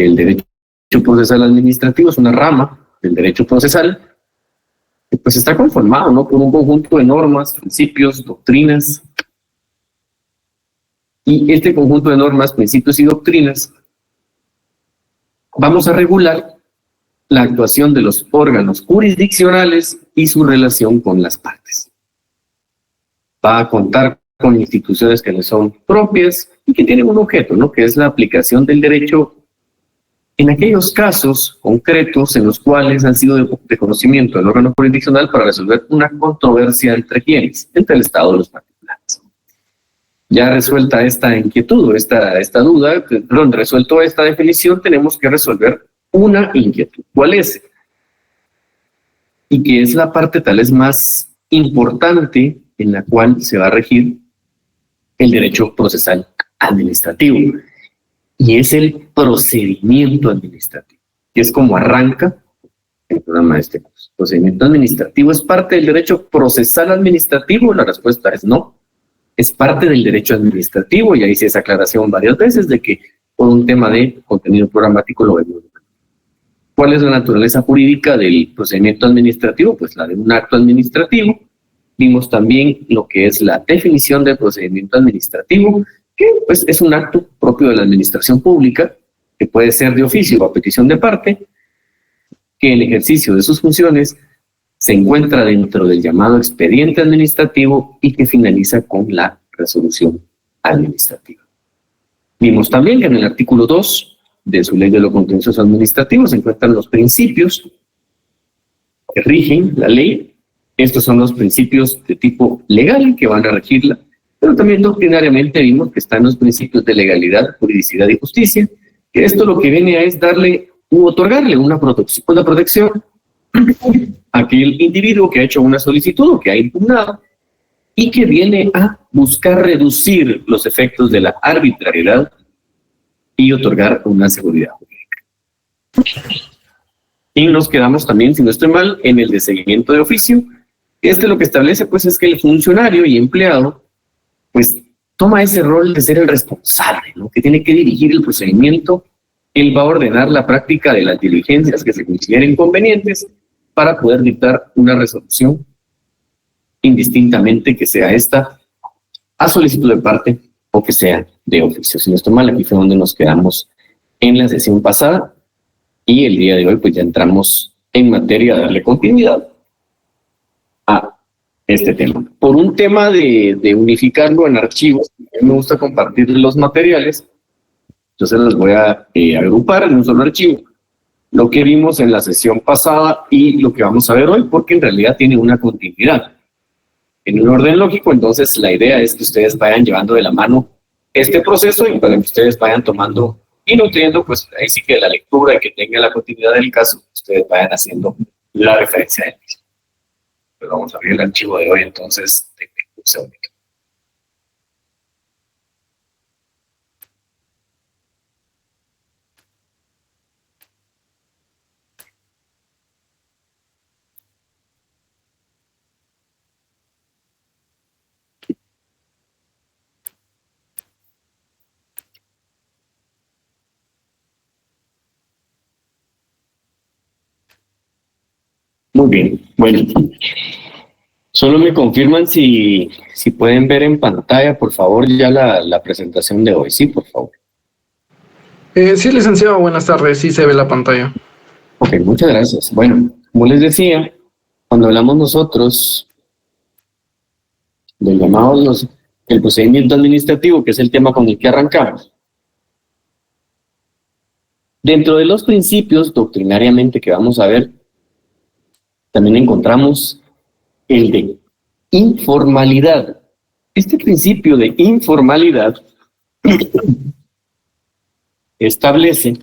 El derecho procesal administrativo es una rama del derecho procesal que pues está conformado, ¿no?, por un conjunto de normas, principios, doctrinas. Y este conjunto de normas, principios y doctrinas vamos a regular la actuación de los órganos jurisdiccionales y su relación con las partes. Va a contar con instituciones que le son propias y que tienen un objeto, ¿no?, que es la aplicación del derecho en aquellos casos concretos en los cuales han sido de conocimiento del órgano jurisdiccional para resolver una controversia entre quienes, entre el Estado y los particulares. Ya resuelta esta inquietud, esta duda, perdón, resuelto esta definición, tenemos que resolver una inquietud. ¿Cuál es? Y que es la parte tal vez más importante en la cual se va a regir el derecho procesal administrativo. Y es el procedimiento administrativo, que es como arranca el programa de este curso. ¿Procedimiento administrativo es parte del derecho procesal administrativo? La respuesta es no. Es parte del derecho administrativo, y ahí hice esa aclaración varias veces de que por un tema de contenido programático lo vemos. ¿Cuál es la naturaleza jurídica del procedimiento administrativo? Pues la de un acto administrativo. Vimos también lo que es la definición del procedimiento administrativo, que pues es un acto propio de la administración pública, que puede ser de oficio o a petición de parte, que el ejercicio de sus funciones se encuentra dentro del llamado expediente administrativo y que finaliza con la resolución administrativa. Vimos también que en el artículo 2 de su ley de lo contencioso administrativo se encuentran los principios que rigen la ley. Estos son los principios de tipo legal que van a regirla, pero también doctrinariamente vimos que están los principios de legalidad, juridicidad y justicia, que esto lo que viene a es darle u otorgarle una protección a aquel individuo que ha hecho una solicitud o que ha impugnado y que viene a buscar reducir los efectos de la arbitrariedad y otorgar una seguridad jurídica. Y nos quedamos también, si no estoy mal, en el de seguimiento de oficio. Lo que establece pues es que el funcionario y empleado pues toma ese rol de ser el responsable, ¿no?, que tiene que dirigir el procedimiento. Él va a ordenar la práctica de las diligencias que se consideren convenientes para poder dictar una resolución indistintamente que sea esta a solicitud de parte o que sea de oficio. Si no estoy mal, aquí fue donde nos quedamos en la sesión pasada, y el día de hoy pues ya entramos en materia de darle continuidad a este tema. Por un tema de unificarlo en archivos, a mí me gusta compartir los materiales, entonces los voy a agrupar en un solo archivo. Lo que vimos en la sesión pasada y lo que vamos a ver hoy, porque en realidad tiene una continuidad. En un orden lógico, entonces la idea es que ustedes vayan llevando de la mano este proceso y para que ustedes vayan tomando y nutriendo, pues ahí sí que la lectura y que tenga la continuidad del caso, ustedes vayan haciendo la referencia del mismo. Pues vamos a abrir el archivo de hoy, entonces, de un segundito. Muy bien, bueno. Solo me confirman si pueden ver en pantalla, por favor, ya la presentación de hoy. Sí, por favor. Sí, licenciado, buenas tardes. Sí se ve la pantalla. Ok, muchas gracias. Bueno, como les decía, cuando hablamos nosotros del llamado el procedimiento administrativo, que es el tema con el que arrancamos, dentro de los principios doctrinariamente que vamos a ver, también encontramos el de informalidad. Este principio de informalidad establece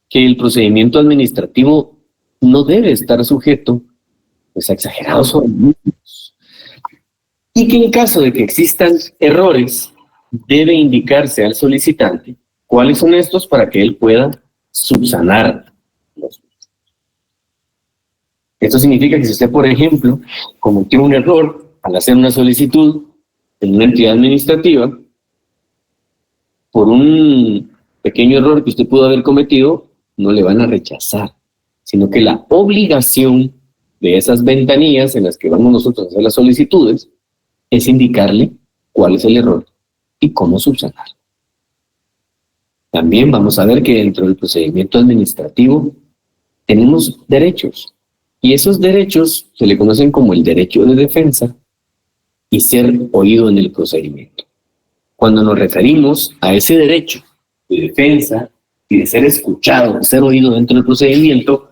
que el procedimiento administrativo no debe estar sujeto pues, a exagerados organismos, y que en caso de que existan errores, debe indicarse al solicitante cuáles son estos para que él pueda subsanar los. Esto significa que si usted, por ejemplo, cometió un error al hacer una solicitud en una entidad administrativa, por un pequeño error que usted pudo haber cometido, no le van a rechazar, sino que la obligación de esas ventanillas en las que vamos nosotros a hacer las solicitudes es indicarle cuál es el error y cómo subsanarlo. También vamos a ver que dentro del procedimiento administrativo tenemos derechos, y esos derechos se le conocen como el derecho de defensa y ser oído en el procedimiento. Cuando nos referimos a ese derecho de defensa y de ser escuchado, de ser oído dentro del procedimiento,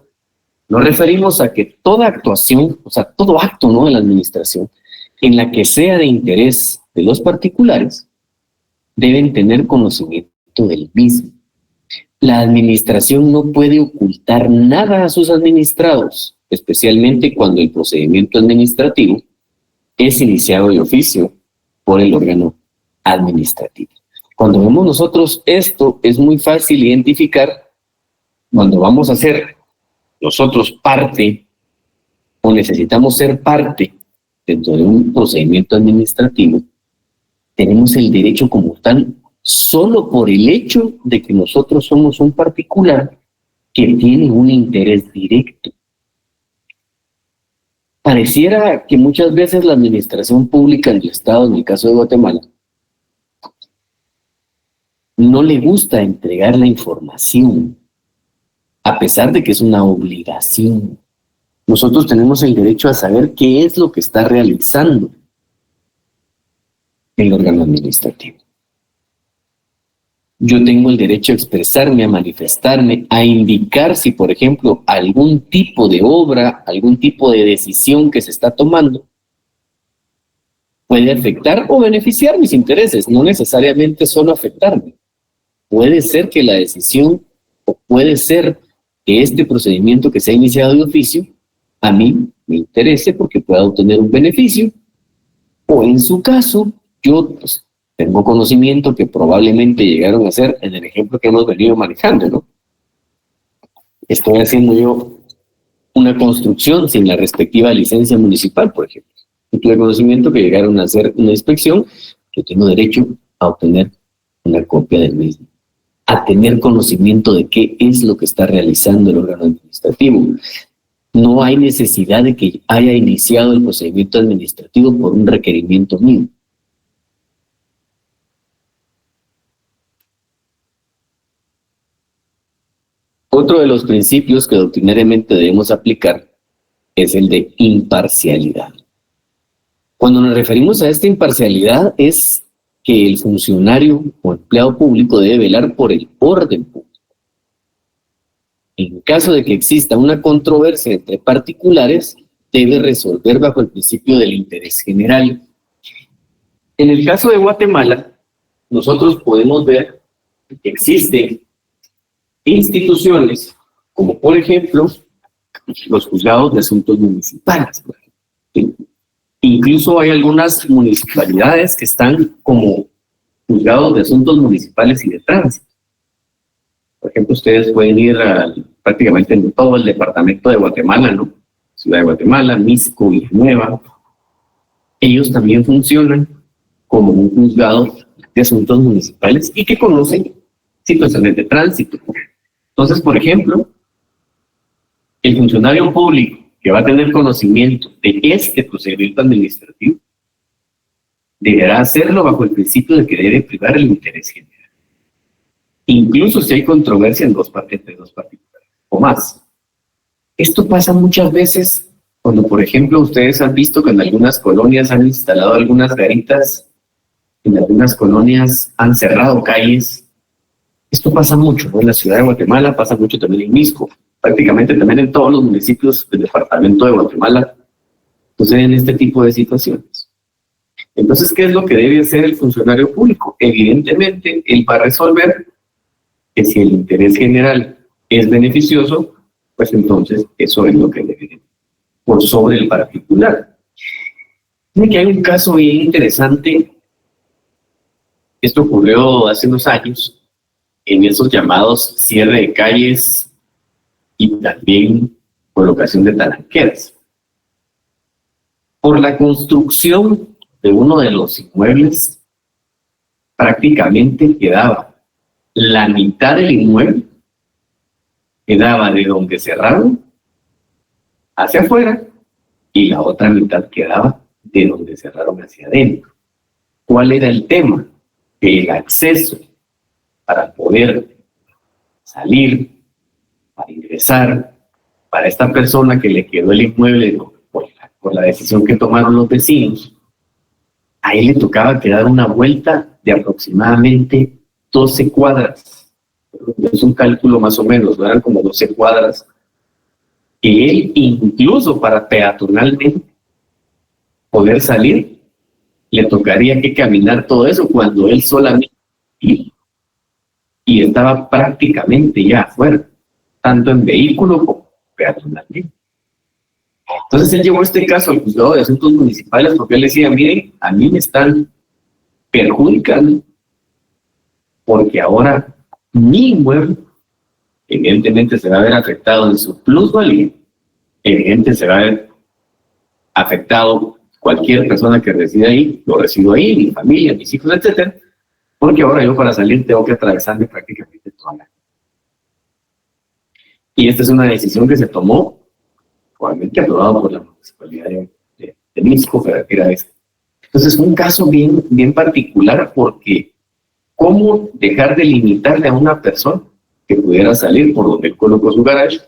nos referimos a que toda actuación, o sea, todo acto, ¿no?, de la administración, en la que sea de interés de los particulares, deben tener conocimiento del mismo. La administración no puede ocultar nada a sus administrados, especialmente cuando el procedimiento administrativo es iniciado de oficio por el órgano administrativo. Cuando vemos nosotros esto, es muy fácil identificar cuando vamos a ser nosotros parte o necesitamos ser parte dentro de un procedimiento administrativo. Tenemos el derecho como tal solo por el hecho de que nosotros somos un particular que tiene un interés directo. Pareciera que muchas veces la administración pública en el Estado, en el caso de Guatemala, no le gusta entregar la información, a pesar de que es una obligación. Nosotros tenemos el derecho a saber qué es lo que está realizando el órgano administrativo. Yo tengo el derecho a expresarme, a manifestarme, a indicar si, por ejemplo, algún tipo de obra, algún tipo de decisión que se está tomando puede afectar o beneficiar mis intereses, no necesariamente solo afectarme. Puede ser que la decisión o puede ser que este procedimiento que se ha iniciado de oficio a mí me interese porque pueda obtener un beneficio, o en su caso, yo tengo conocimiento que probablemente llegaron a ser en el ejemplo que hemos venido manejando, ¿no? Estoy haciendo yo una construcción sin la respectiva licencia municipal, por ejemplo. Yo tuve conocimiento que llegaron a hacer una inspección, yo tengo derecho a obtener una copia del mismo, a tener conocimiento de qué es lo que está realizando el órgano administrativo. No hay necesidad de que haya iniciado el procedimiento administrativo por un requerimiento mío. Otro de los principios que doctrinariamente debemos aplicar es el de imparcialidad. Cuando nos referimos a esta imparcialidad es que el funcionario o empleado público debe velar por el orden público. En caso de que exista una controversia entre particulares, debe resolver bajo el principio del interés general. En el caso de Guatemala, nosotros podemos ver que existen instituciones, como por ejemplo los juzgados de asuntos municipales. Incluso hay algunas municipalidades que están como juzgados de asuntos municipales y de tránsito. Por ejemplo, ustedes pueden ir prácticamente en todo el departamento de Guatemala, ¿no? Ciudad de Guatemala, Mixco, Villanueva. Ellos también funcionan como un juzgado de asuntos municipales y que conocen situaciones de tránsito. Entonces, por ejemplo, el funcionario público que va a tener conocimiento de este procedimiento administrativo deberá hacerlo bajo el principio de que debe privar el interés general, incluso si hay controversia entre dos particulares o más. Esto pasa muchas veces cuando, por ejemplo, ustedes han visto que en algunas colonias han instalado algunas garitas, en algunas colonias han cerrado calles. Esto pasa mucho, ¿no? En la ciudad de Guatemala, pasa mucho también en Mixco, prácticamente también en todos los municipios del departamento de Guatemala suceden este tipo de situaciones. Entonces, ¿qué es lo que debe hacer el funcionario público? Evidentemente, él va a resolver que si el interés general es beneficioso, pues entonces eso es lo que debe, por sobre el particular. Miren que hay un caso bien interesante. Esto ocurrió hace unos años en esos llamados cierre de calles y también colocación de talanqueras. Por la construcción de uno de los inmuebles, prácticamente quedaba la mitad del inmueble quedaba de donde cerraron hacia afuera y la otra mitad quedaba de donde cerraron hacia adentro. ¿Cuál era el tema? Que el acceso para poder salir, para ingresar, para esta persona que le quedó el inmueble por la decisión que tomaron los vecinos, a él le tocaba que dar una vuelta de aproximadamente 12 cuadras. Es un cálculo más o menos, ¿no? Eran como 12 cuadras. Y él, incluso para peatonalmente poder salir, le tocaría que caminar todo eso cuando él solamente iba. Y estaba prácticamente ya afuera, tanto en vehículo como peatonalmente. Entonces él llevó este caso al juzgado de asuntos municipales porque él decía, miren, a mí me están perjudicando porque ahora mi inmueble evidentemente se va a ver afectado en su plusvalía, evidentemente se va a ver afectado cualquier persona que resida ahí, yo resido ahí, mi familia, mis hijos, etcétera, porque ahora yo para salir tengo que atravesarme prácticamente toda la... Y esta es una decisión que se tomó, probablemente aprobado por la municipalidad de Mixco, para que era esto. Entonces es un caso bien particular porque ¿cómo dejar de limitarle a una persona que pudiera salir por donde él colocó su garage,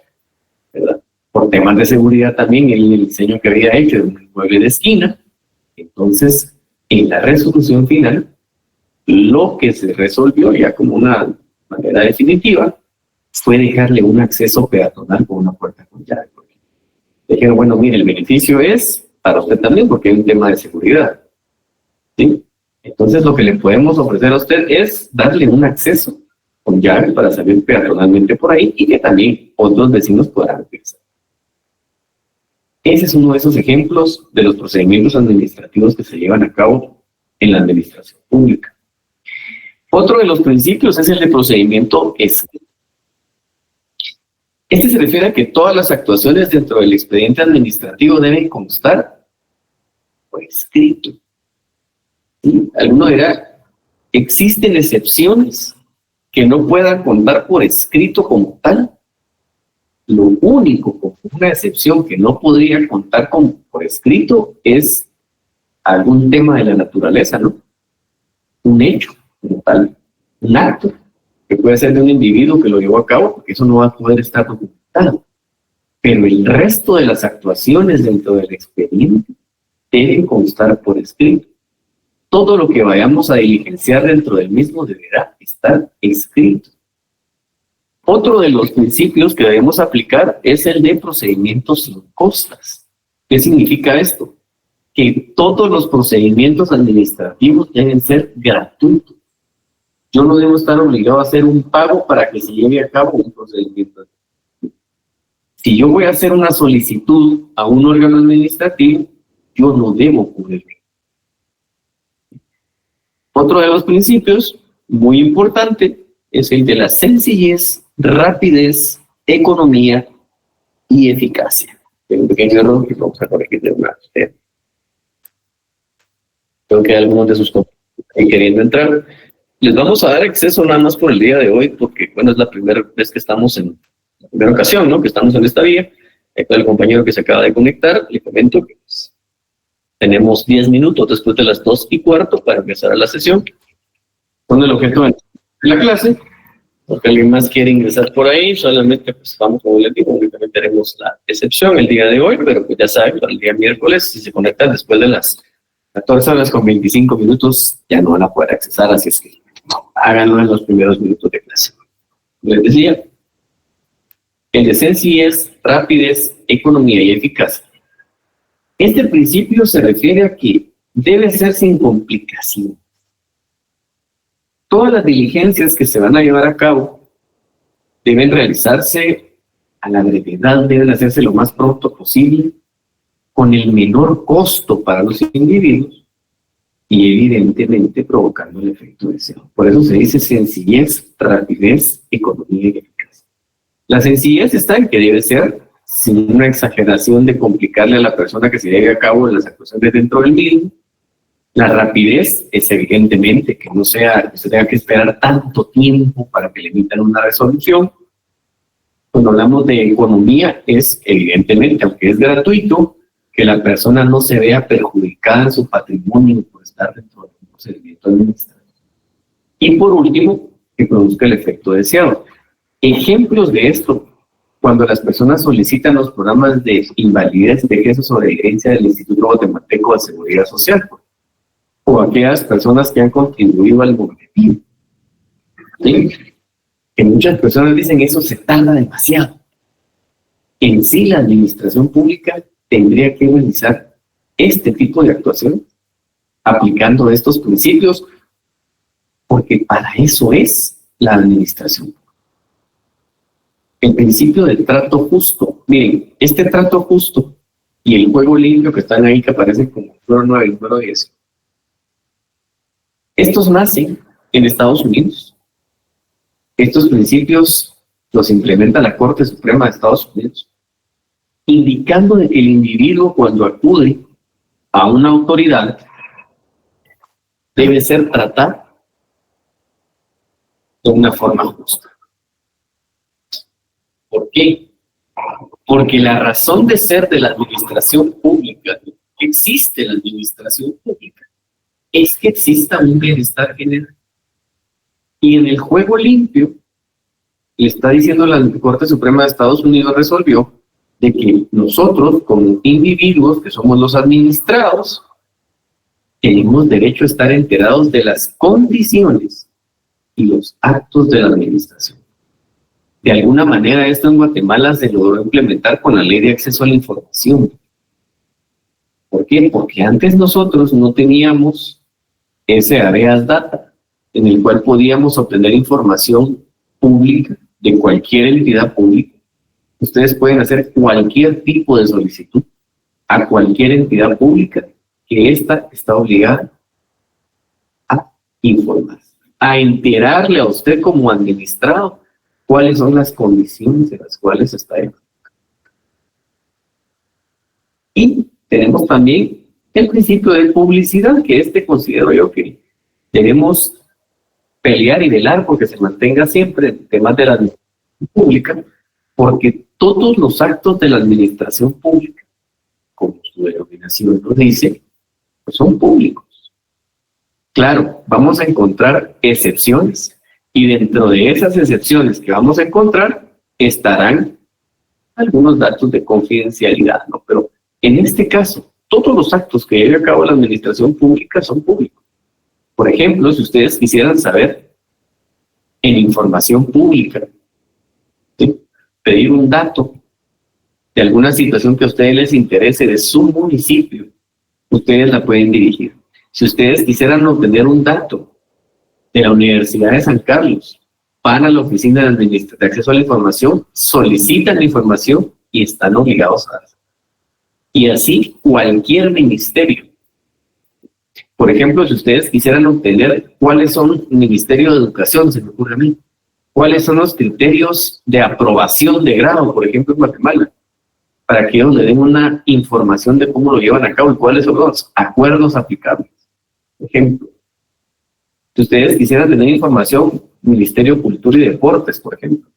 ¿verdad? Por temas de seguridad también, el diseño que había hecho de un inmueble de esquina. Entonces, en la resolución final, lo que se resolvió ya como una manera definitiva fue dejarle un acceso peatonal con una puerta con llave. Dijeron, bueno, mire, el beneficio es para usted también porque hay un tema de seguridad, ¿sí? Entonces, lo que le podemos ofrecer a usted es darle un acceso con llave para salir peatonalmente por ahí y que también otros vecinos puedan utilizar. Ese es uno de esos ejemplos de los procedimientos administrativos que se llevan a cabo en la administración pública. Otro de los principios es el de procedimiento escrito. Este se refiere a que todas las actuaciones dentro del expediente administrativo deben constar por escrito. ¿Sí? Alguno dirá, ¿existen excepciones que no puedan contar por escrito como tal? Lo único, como una excepción que no podría contar por escrito es algún tema de la naturaleza, ¿no? Un hecho como tal, un acto que puede ser de un individuo que lo llevó a cabo, porque eso no va a poder estar documentado. Pero el resto de las actuaciones dentro del expediente deben constar por escrito. Todo lo que vayamos a diligenciar dentro del mismo deberá estar escrito. Otro de los principios que debemos aplicar es el de procedimientos sin costas. ¿Qué significa esto? Que todos los procedimientos administrativos deben ser gratuitos. Yo no debo estar obligado a hacer un pago para que se lleve a cabo un procedimiento. Si yo voy a hacer una solicitud a un órgano administrativo, yo no debo cubrirme. Otro de los principios, muy importante, es el de la sencillez, rapidez, economía y eficacia. Tengo un pequeño error que vamos a corregir de una vez. Creo que hay algunos de sus compañeros ahí queriendo entrar. Les vamos a dar acceso nada más por el día de hoy, porque bueno, es la primera vez que estamos en la primera ocasión, ¿no? Que estamos en esta vía. Con el compañero que se acaba de conectar, le comento que pues, tenemos 10 minutos después de las 2:15 para empezar la sesión. Con el objeto de la clase, porque alguien más quiere ingresar por ahí, solamente pues vamos, como les digo, únicamente tenemos la excepción el día de hoy, pero pues ya saben, para el día miércoles, si se conectan después de las 14:25, ya no van a poder accesar, así es que no, háganlo en los primeros minutos de clase. Les decía, el de sencillez, rapidez, economía y eficacia. Este principio se refiere a que debe ser sin complicación. Todas las diligencias que se van a llevar a cabo deben realizarse a la brevedad, deben hacerse lo más pronto posible, con el menor costo para los individuos y evidentemente provocando el efecto deseado. Por eso se dice sencillez, rapidez, economía y eficacia. La sencillez está en que debe ser sin una exageración de complicarle a la persona que se lleve a cabo las actuaciones dentro del mismo. La rapidez es evidentemente que no sea, que se tenga que esperar tanto tiempo para que le emitan una resolución. Cuando Cuando hablamos de economía, es evidentemente, aunque es gratuito, que la persona no se vea perjudicada en su patrimonio por estar dentro de un procedimiento administrativo. Y por último, que produzca el efecto deseado. Ejemplos de esto, cuando las personas solicitan los programas de invalidez de ingreso sobre herencia del Instituto Guatemalteco de Seguridad Social, o aquellas personas que han contribuido al boletín. ¿Sí? Que muchas personas dicen eso se tarda demasiado. En sí, la administración pública tendría que realizar este tipo de actuación aplicando estos principios, porque para eso es la administración. El principio del trato justo. Miren, este trato justo y el juego limpio que están ahí, que aparecen como número 9 y número 10, estos nacen en Estados Unidos. Estos principios los implementa la Corte Suprema de Estados Unidos, indicando de que el individuo, cuando acude a una autoridad, debe ser tratado de una forma justa. ¿Por qué? Porque la razón de ser de la administración pública, que existe la administración pública, es que exista un bienestar general. Y en el juego limpio, le está diciendo la Corte Suprema de Estados Unidos, resolvió de que nosotros, como individuos que somos los administrados, tenemos derecho a estar enterados de las condiciones y los actos de la administración. De alguna manera, esto en Guatemala se logró implementar con la Ley de Acceso a la Información. ¿Por qué? Porque antes nosotros no teníamos ese habeas data, en el cual podíamos obtener información pública de cualquier entidad pública. Ustedes pueden hacer cualquier tipo de solicitud a cualquier entidad pública que ésta está obligada a informar, a enterarle a usted como administrado cuáles son las condiciones en las cuales está él. Y tenemos también el principio de publicidad, que considero yo que debemos pelear y velar porque se mantenga siempre en temas de la administración pública, porque todos los actos de la administración pública, como su denominación nos dice, pues son públicos. Claro, vamos a encontrar excepciones, y dentro de esas excepciones que vamos a encontrar estarán algunos datos de confidencialidad, ¿no? Pero en este caso, todos los actos que lleve a cabo la administración pública son públicos. Por ejemplo, si ustedes quisieran saber en información pública, ¿sí?, pedir un dato de alguna situación que a ustedes les interese de su municipio, ustedes la pueden dirigir. Si ustedes quisieran obtener un dato de la Universidad de San Carlos, van a la Oficina de Acceso a la Información, solicitan la información y están obligados a hacerlo. Y así cualquier ministerio. Por ejemplo, si ustedes quisieran obtener cuáles son el Ministerio de Educación, se me ocurre a mí, cuáles son los criterios de aprobación de grado, por ejemplo, en Guatemala, para que ellos le den una información de cómo lo llevan a cabo y cuáles son los acuerdos aplicables. Por ejemplo, si ustedes quisieran tener información, Ministerio de Cultura y Deportes, por ejemplo,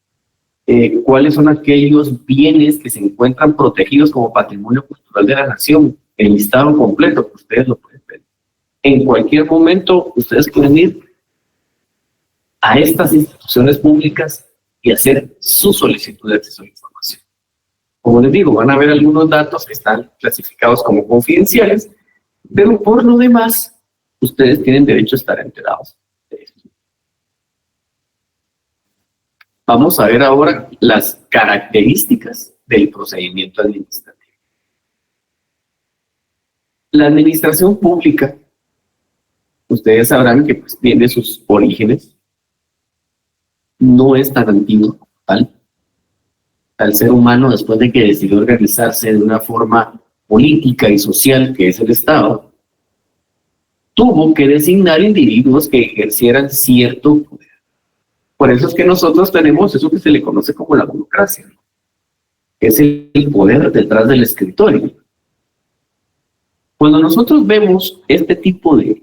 cuáles son aquellos bienes que se encuentran protegidos como patrimonio cultural de la nación, el listado completo, que ustedes lo pueden ver. En cualquier momento, ustedes pueden ir a estas instituciones públicas y hacer su solicitud de acceso a la información. Como les digo, van a ver algunos datos que están clasificados como confidenciales, pero por lo demás, ustedes tienen derecho a estar enterados de esto. Vamos a ver ahora las características del procedimiento administrativo. La administración pública, ustedes sabrán que pues, tiene sus orígenes, no es tan antiguo, al ser humano, después de que decidió organizarse de una forma política y social, que es el Estado, tuvo que designar individuos que ejercieran cierto poder. Por eso es que nosotros tenemos eso que se le conoce como la burocracia, ¿no?, que es el poder detrás del escritorio. Cuando nosotros vemos este tipo de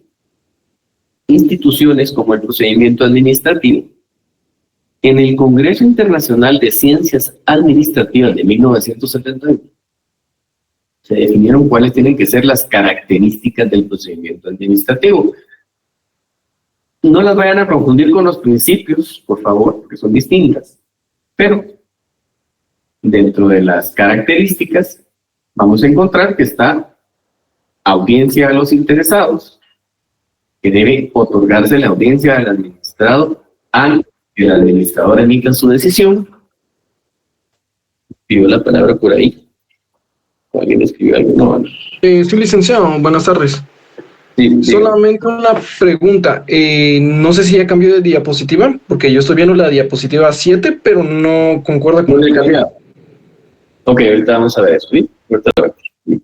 instituciones como el procedimiento administrativo, En el Congreso Internacional de Ciencias Administrativas de 1971, se definieron cuáles tienen que ser las características del procedimiento administrativo. No las vayan a confundir con los principios, por favor, porque son distintas. Pero dentro de las características vamos a encontrar que está audiencia a los interesados, que debe otorgarse la audiencia al administrado antes que el administrador emita su decisión. Pidió la palabra por ahí. ¿Alguien escribió algo? No. Sí, licenciado, buenas tardes. Sí. Solamente una pregunta. No sé si ya cambió de diapositiva, porque yo estoy viendo la diapositiva 7, pero no concuerda con el cambiado. Ok, ahorita vamos a ver eso, ¿sí? Ahorita lo vemos. ¿Sí?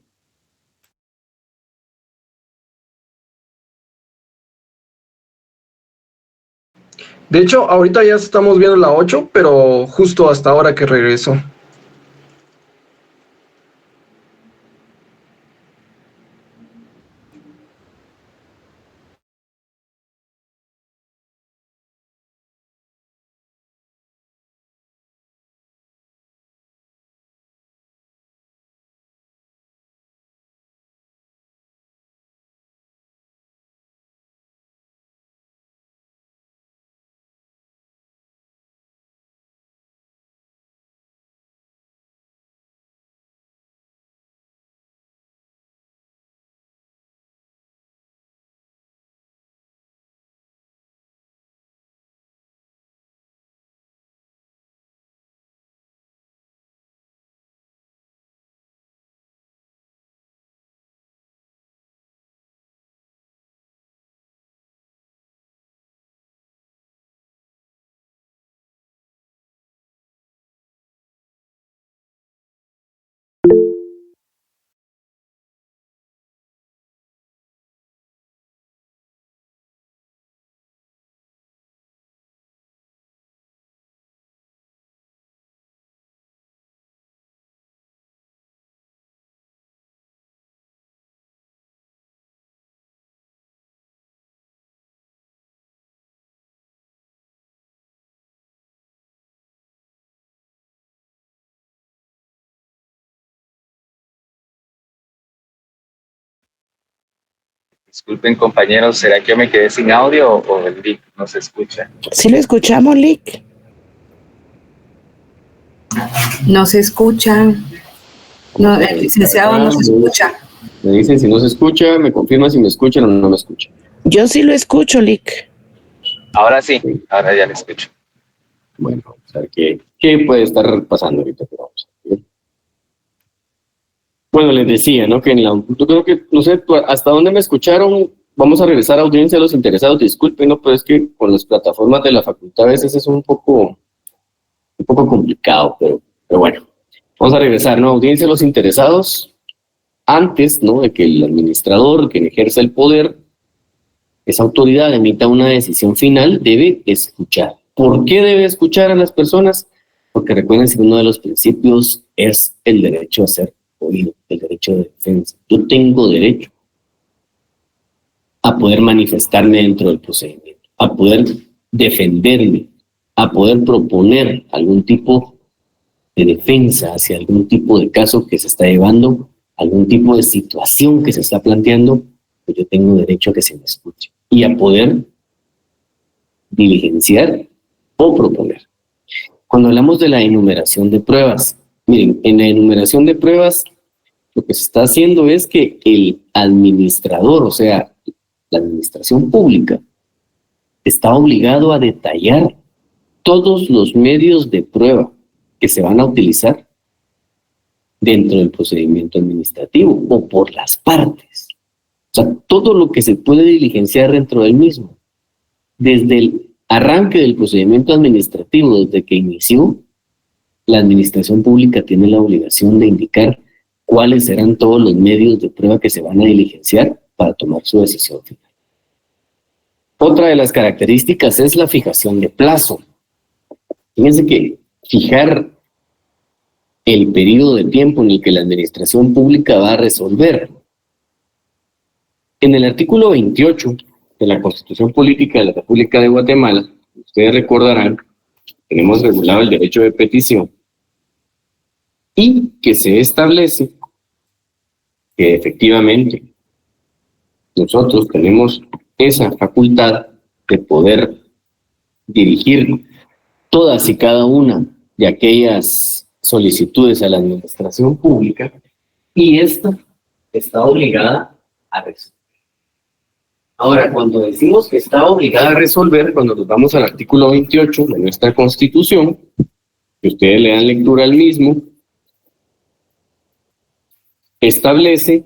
De hecho, ahorita ya estamos viendo la 8, pero justo hasta ahora que regresó. Disculpen, compañeros, ¿será que yo me quedé sin audio o el Lick no se escucha? Sí lo escuchamos, Lick. No se escucha. No, el licenciado no se escucha. Me dicen si no se escucha, me confirman si me escuchan o no me escuchan. Yo sí lo escucho, Lick. Ahora sí, ahora ya lo escucho. Bueno, vamos a ver qué puede estar pasando ahorita. Pero vamos a ver. Bueno, les decía, ¿no? Que yo creo que, no sé, hasta dónde me escucharon. Vamos a regresar a audiencia a los interesados. Disculpen, ¿no? Pero es que con las plataformas de la facultad a veces es un poco complicado, pero bueno. Vamos a regresar, ¿no? Audiencia a los interesados. Antes, ¿no? De que el administrador, quien ejerza el poder, esa autoridad emita una decisión final, debe escuchar. ¿Por qué debe escuchar a las personas? Porque recuerden que uno de los principios es el derecho a ser oído, el derecho de defensa. Yo tengo derecho a poder manifestarme dentro del procedimiento, a poder defenderme, a poder proponer algún tipo de defensa hacia algún tipo de caso que se está llevando, algún tipo de situación que se está planteando, pues yo tengo derecho a que se me escuche y a poder diligenciar o proponer. Cuando hablamos de la enumeración de pruebas, miren, en la enumeración de pruebas lo que se está haciendo es que el administrador, o sea, la administración pública, está obligado a detallar todos los medios de prueba que se van a utilizar dentro del procedimiento administrativo o por las partes. O sea, todo lo que se puede diligenciar dentro del mismo. Desde el arranque del procedimiento administrativo, desde que inició, la administración pública tiene la obligación de indicar cuáles serán todos los medios de prueba que se van a diligenciar para tomar su decisión final. Otra de las características es la fijación de plazo. Fíjense que fijar el periodo de tiempo en el que la administración pública va a resolver. En el artículo 28 de la Constitución Política de la República de Guatemala, ustedes recordarán, tenemos regulado el derecho de petición y que se establece que efectivamente nosotros tenemos esa facultad de poder dirigir todas y cada una de aquellas solicitudes a la administración pública y esta está obligada a resolver. Ahora, cuando decimos que está obligada a resolver, cuando nos vamos al artículo 28 de nuestra Constitución, que ustedes le dan lectura al mismo, establece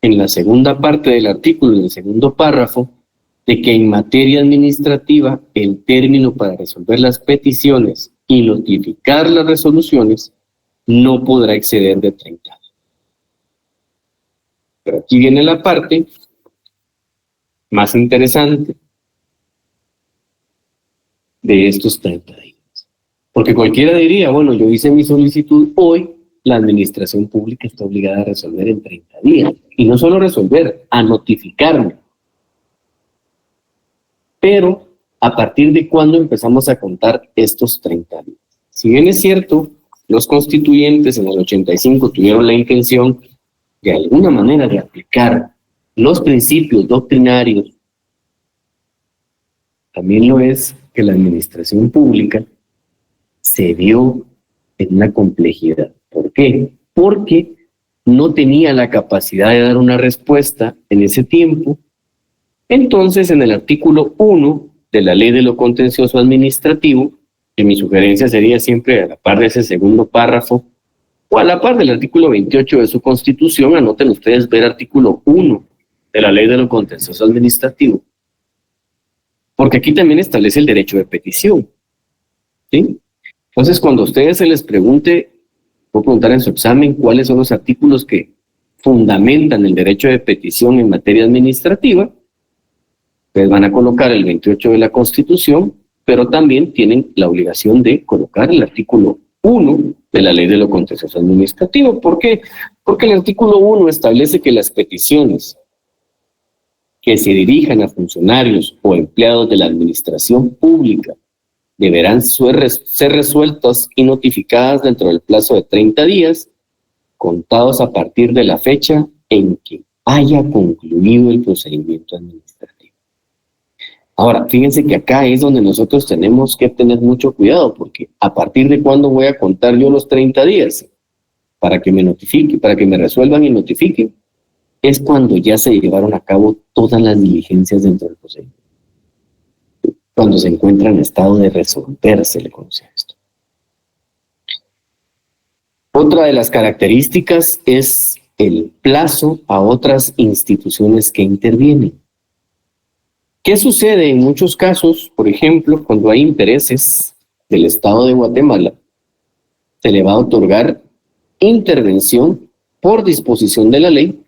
en la segunda parte del artículo, en el segundo párrafo, de que en materia administrativa el término para resolver las peticiones y notificar las resoluciones no podrá exceder de 30 años. Pero aquí viene la parte más interesante de estos 30 días. Porque cualquiera diría, bueno, yo hice mi solicitud hoy, la administración pública está obligada a resolver en 30 días. Y no solo resolver, a notificarme. Pero, ¿a partir de cuándo empezamos a contar estos 30 días? Si bien es cierto, los constituyentes en el 85 tuvieron la intención de alguna manera de aplicar los principios doctrinarios, también lo es que la administración pública se vio en una complejidad. ¿Por qué? Porque no tenía la capacidad de dar una respuesta en ese tiempo. Entonces, en el artículo 1 de la Ley de lo Contencioso Administrativo, que mi sugerencia sería siempre a la par de ese segundo párrafo, o a la par del artículo 28 de su Constitución, anoten ustedes ver artículo 1 de la Ley de lo Contencioso Administrativo. Porque aquí también establece el derecho de petición. ¿Sí? Entonces, cuando a ustedes se les pregunte, voy a preguntar en su examen cuáles son los artículos que fundamentan el derecho de petición en materia administrativa, ustedes van a colocar el 28 de la Constitución, pero también tienen la obligación de colocar el artículo 1 de la Ley de lo Contencioso Administrativo. ¿Por qué? Porque el artículo 1 establece que las peticiones que se dirijan a funcionarios o empleados de la administración pública deberán ser resueltas y notificadas dentro del plazo de 30 días, contados a partir de la fecha en que haya concluido el procedimiento administrativo. Ahora, fíjense que acá es donde nosotros tenemos que tener mucho cuidado, porque a partir de cuándo voy a contar yo los 30 días para que me notifique, para que me resuelvan y notifiquen, es cuando ya se llevaron a cabo todas las diligencias dentro del procedimiento. Cuando se encuentra en estado de resolver, se le conoce a esto. Otra de las características es el plazo a otras instituciones que intervienen. ¿Qué sucede en muchos casos? Por ejemplo, cuando hay intereses del Estado de Guatemala, se le va a otorgar intervención por disposición de la ley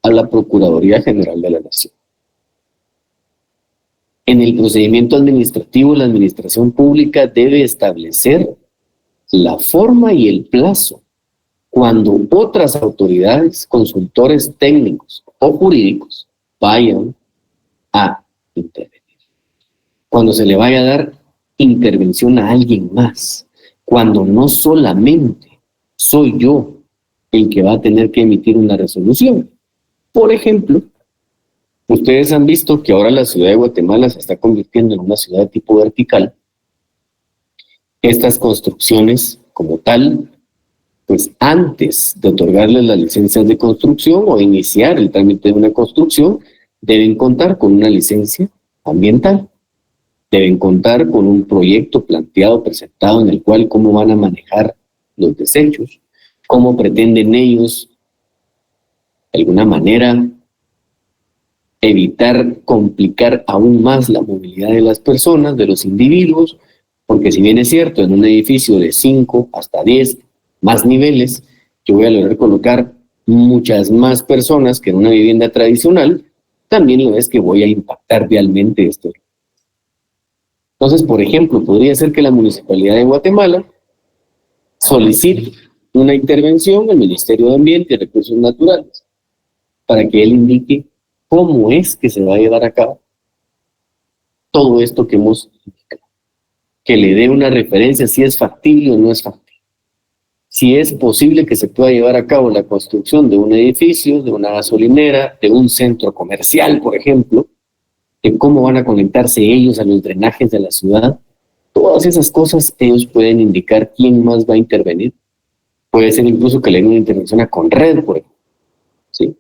a la Procuraduría General de la Nación. En el procedimiento administrativo, la administración pública debe establecer la forma y el plazo cuando otras autoridades, consultores técnicos o jurídicos vayan a intervenir. Cuando se le vaya a dar intervención a alguien más, cuando no solamente soy yo el que va a tener que emitir una resolución. Por ejemplo, ustedes han visto que ahora la ciudad de Guatemala se está convirtiendo en una ciudad de tipo vertical. Estas construcciones, como tal, pues antes de otorgarles las licencias de construcción o iniciar el trámite de una construcción, deben contar con una licencia ambiental. Deben contar con un proyecto planteado, presentado, en el cual cómo van a manejar los desechos, cómo pretenden ellos de alguna manera evitar complicar aún más la movilidad de las personas, de los individuos, porque si bien es cierto, en un edificio de 5 hasta 10 más niveles, yo voy a lograr colocar muchas más personas que en una vivienda tradicional, también lo es que voy a impactar realmente esto. Entonces, por ejemplo, podría ser que la Municipalidad de Guatemala solicite una intervención al Ministerio de Ambiente y Recursos Naturales para que él indique cómo es que se va a llevar a cabo todo esto que hemos indicado. que le dé una referencia si es factible o no es factible. Si es posible que se pueda llevar a cabo la construcción de un edificio, de una gasolinera, de un centro comercial, por ejemplo, de cómo van a conectarse ellos a los drenajes de la ciudad. Todas esas cosas ellos pueden indicar quién más va a intervenir. Puede ser incluso que le den una intervención a Conred, por ejemplo. ¿Sí?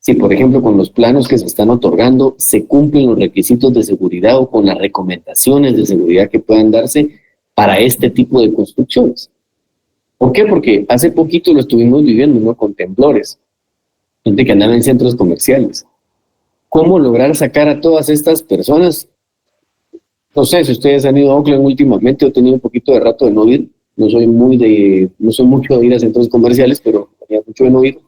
Si, por ejemplo, con los planos que se están otorgando se cumplen los requisitos de seguridad o con las recomendaciones de seguridad que puedan darse para este tipo de construcciones. ¿Por qué? Porque hace poquito lo estuvimos viviendo, ¿no? Con temblores, gente que andaba en centros comerciales. ¿Cómo lograr sacar a todas estas personas? No sé si ustedes han ido a Oakland últimamente, he tenido un poquito de rato de no ir, no soy mucho de ir a centros comerciales, pero tenía mucho de no ir.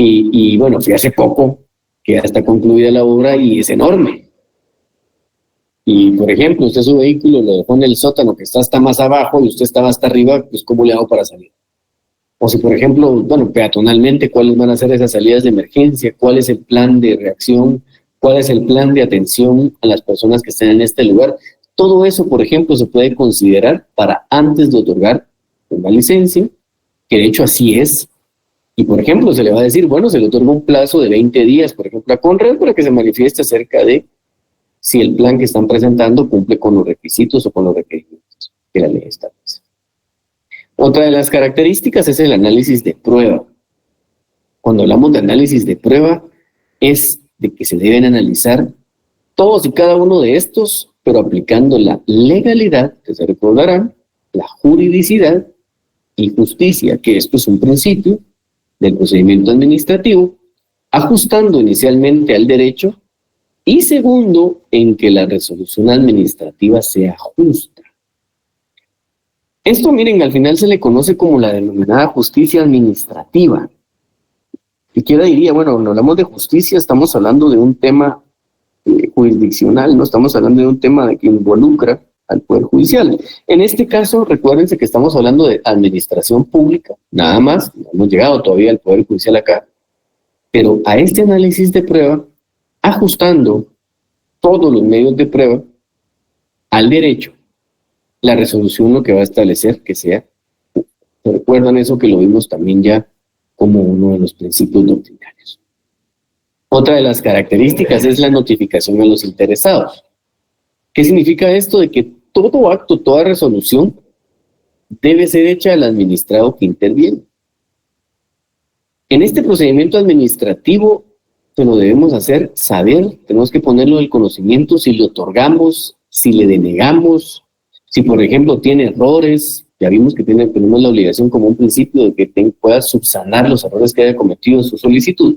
Y bueno, fui hace poco, que ya está concluida la obra y es enorme. Y, por ejemplo, usted su vehículo lo dejó en el sótano que está hasta más abajo y usted estaba hasta arriba, pues ¿cómo le hago para salir? O si, por ejemplo, bueno, peatonalmente, ¿cuáles van a ser esas salidas de emergencia? ¿Cuál es el plan de reacción? ¿Cuál es el plan de atención a las personas que estén en este lugar? Todo eso, por ejemplo, se puede considerar para antes de otorgar una licencia, que de hecho así es. Y, por ejemplo, se le va a decir, bueno, se le otorga un plazo de 20 días, por ejemplo, a Conred para que se manifieste acerca de si el plan que están presentando cumple con los requisitos o con los requerimientos que la ley establece. Otra de las características es el análisis de prueba. Cuando hablamos de análisis de prueba, es de que se deben analizar todos y cada uno de estos, pero aplicando la legalidad, que se recordarán, la juridicidad y justicia, que esto es un principio del procedimiento administrativo, ajustando inicialmente al derecho y segundo, en que la resolución administrativa sea justa. Esto, miren, al final se le conoce como la denominada justicia administrativa. Siquiera diría, bueno, cuando hablamos de justicia estamos hablando de un tema jurisdiccional, no estamos hablando de un tema de que involucra al Poder Judicial. En este caso, recuérdense que estamos hablando de administración pública, nada más, no hemos llegado todavía al Poder Judicial acá, pero a este análisis de prueba, ajustando todos los medios de prueba al derecho, la resolución lo que va a establecer que sea, ¿se recuerdan eso que lo vimos también ya como uno de los principios doctrinarios? Otra de las características es la notificación a los interesados. ¿Qué significa esto? De que todo acto, toda resolución debe ser hecha al administrado que interviene. En este procedimiento administrativo se lo debemos hacer saber, tenemos que ponerlo del conocimiento si le otorgamos, si le denegamos, si por ejemplo tiene errores. Ya vimos que tenemos la obligación como un principio de que pueda subsanar los errores que haya cometido en su solicitud.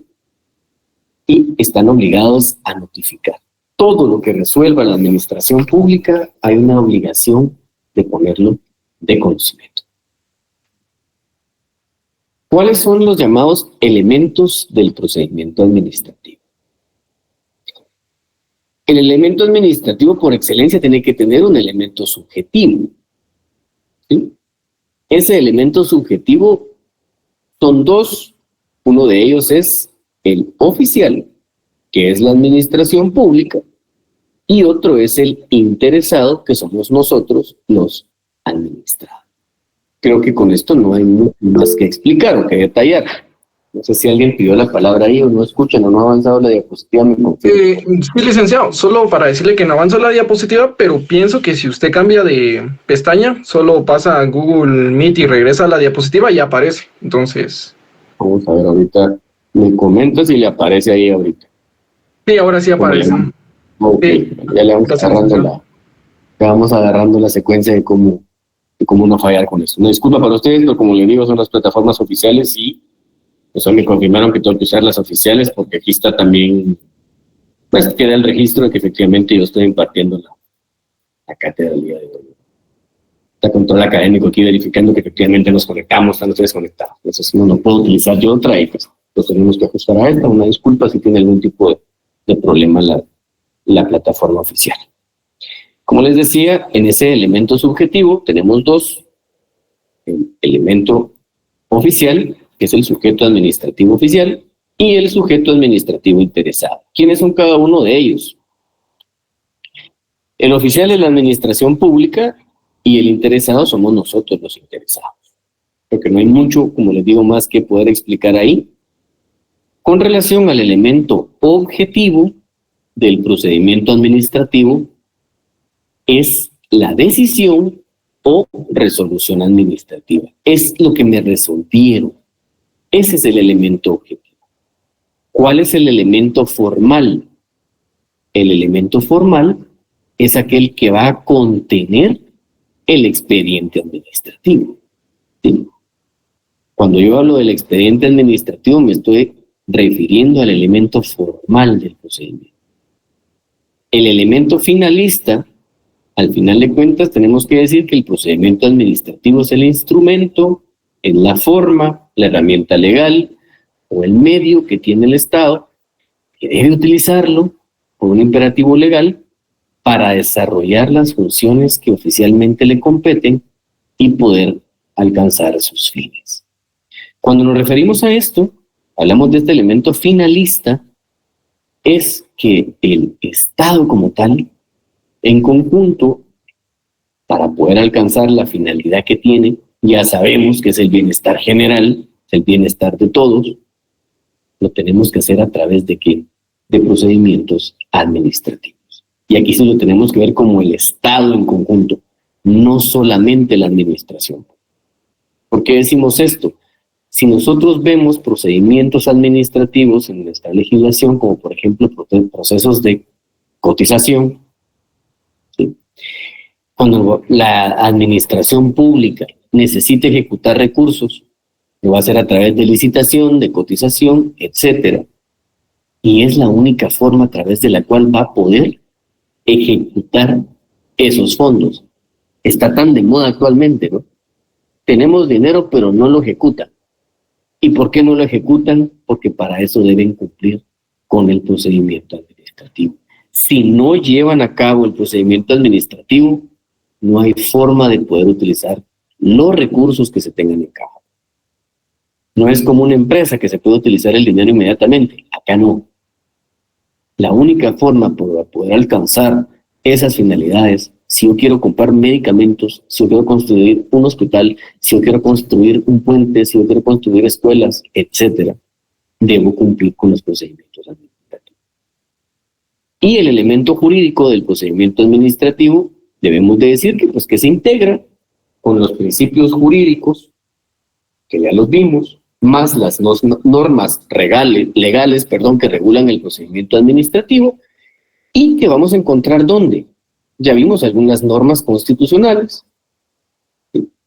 Y están obligados a notificar. Todo lo que resuelva la administración pública hay una obligación de ponerlo de conocimiento. ¿Cuáles son los llamados elementos del procedimiento administrativo? El elemento administrativo por excelencia tiene que tener un elemento subjetivo. ¿Sí? Ese elemento subjetivo son dos. Uno de ellos es el oficial, que es la administración pública, y otro es el interesado, que somos nosotros, los administrados. Creo que con esto no hay mucho más que explicar o que detallar. No sé si alguien pidió la palabra ahí o no escuchan o no ha avanzado la diapositiva. Sí, licenciado, solo para decirle que no avanzó la diapositiva, pero pienso que si usted cambia de pestaña, solo pasa a Google Meet y regresa a la diapositiva y aparece. Entonces... Vamos a ver ahorita. Me comenta si le aparece ahí ahorita. Sí, ahora sí aparece. Ok, Sí. ya le vamos agarrando la secuencia de cómo no fallar con esto. Una disculpa para ustedes, pero como les digo, son las plataformas oficiales y pues me confirmaron que tengo que usar las oficiales porque aquí está también, pues queda el registro de que efectivamente yo estoy impartiendo la cátedra del día de hoy. Está control académico aquí verificando que efectivamente nos conectamos, están ustedes conectados. Entonces no puedo utilizar yo otra y pues tenemos que ajustar a esta. Una disculpa si tiene algún tipo de problema la plataforma oficial. Como les decía, en ese elemento subjetivo tenemos dos. El elemento oficial, que es el sujeto administrativo oficial, y el sujeto administrativo interesado. ¿Quiénes son cada uno de ellos? El oficial es la administración pública Y el interesado somos nosotros los interesados. Porque no hay mucho, como les digo, más que poder explicar ahí. Con relación al elemento objetivo del procedimiento administrativo, es la decisión o resolución administrativa. Es lo que me resolvieron. Ese es el elemento objetivo. ¿Cuál es el elemento formal? El elemento formal es aquel que va a contener el expediente administrativo. ¿Sí? Cuando yo hablo del expediente administrativo me estoy refiriendo al elemento formal del procedimiento. El elemento finalista, al final de cuentas, tenemos que decir que el procedimiento administrativo es el instrumento, es la forma, la herramienta legal o el medio que tiene el Estado, que debe utilizarlo por un imperativo legal para desarrollar las funciones que oficialmente le competen y poder alcanzar sus fines. Cuando nos referimos a esto, hablamos de este elemento finalista, es que el Estado como tal, en conjunto, para poder alcanzar la finalidad que tiene, ya sabemos que es el bienestar general, es el bienestar de todos, lo tenemos que hacer a través de ¿qué? De procedimientos administrativos. Y aquí sí lo tenemos que ver como el Estado en conjunto, no solamente la administración. ¿Por qué decimos esto? Si nosotros vemos procedimientos administrativos en nuestra legislación, como por ejemplo procesos de cotización, ¿sí? Cuando la administración pública necesita ejecutar recursos, lo va a hacer a través de licitación, de cotización, etcétera. Y es la única forma a través de la cual va a poder ejecutar esos fondos. Está tan de moda actualmente, ¿no? Tenemos dinero, pero no lo ejecutan. ¿Y por qué no lo ejecutan? Porque para eso deben cumplir con el procedimiento administrativo. Si no llevan a cabo el procedimiento administrativo, no hay forma de poder utilizar los recursos que se tengan en caja. No es como una empresa que se puede utilizar el dinero inmediatamente. Acá no. La única forma para poder alcanzar esas finalidades, si yo quiero comprar medicamentos, si yo quiero construir un hospital, si yo quiero construir un puente, si yo quiero construir escuelas, etcétera, debo cumplir con los procedimientos administrativos. Y el elemento jurídico del procedimiento administrativo, debemos de decir que se integra con los principios jurídicos, que ya los vimos, más las normas legales, que regulan el procedimiento administrativo, y que vamos a encontrar ¿dónde? Ya vimos algunas normas constitucionales,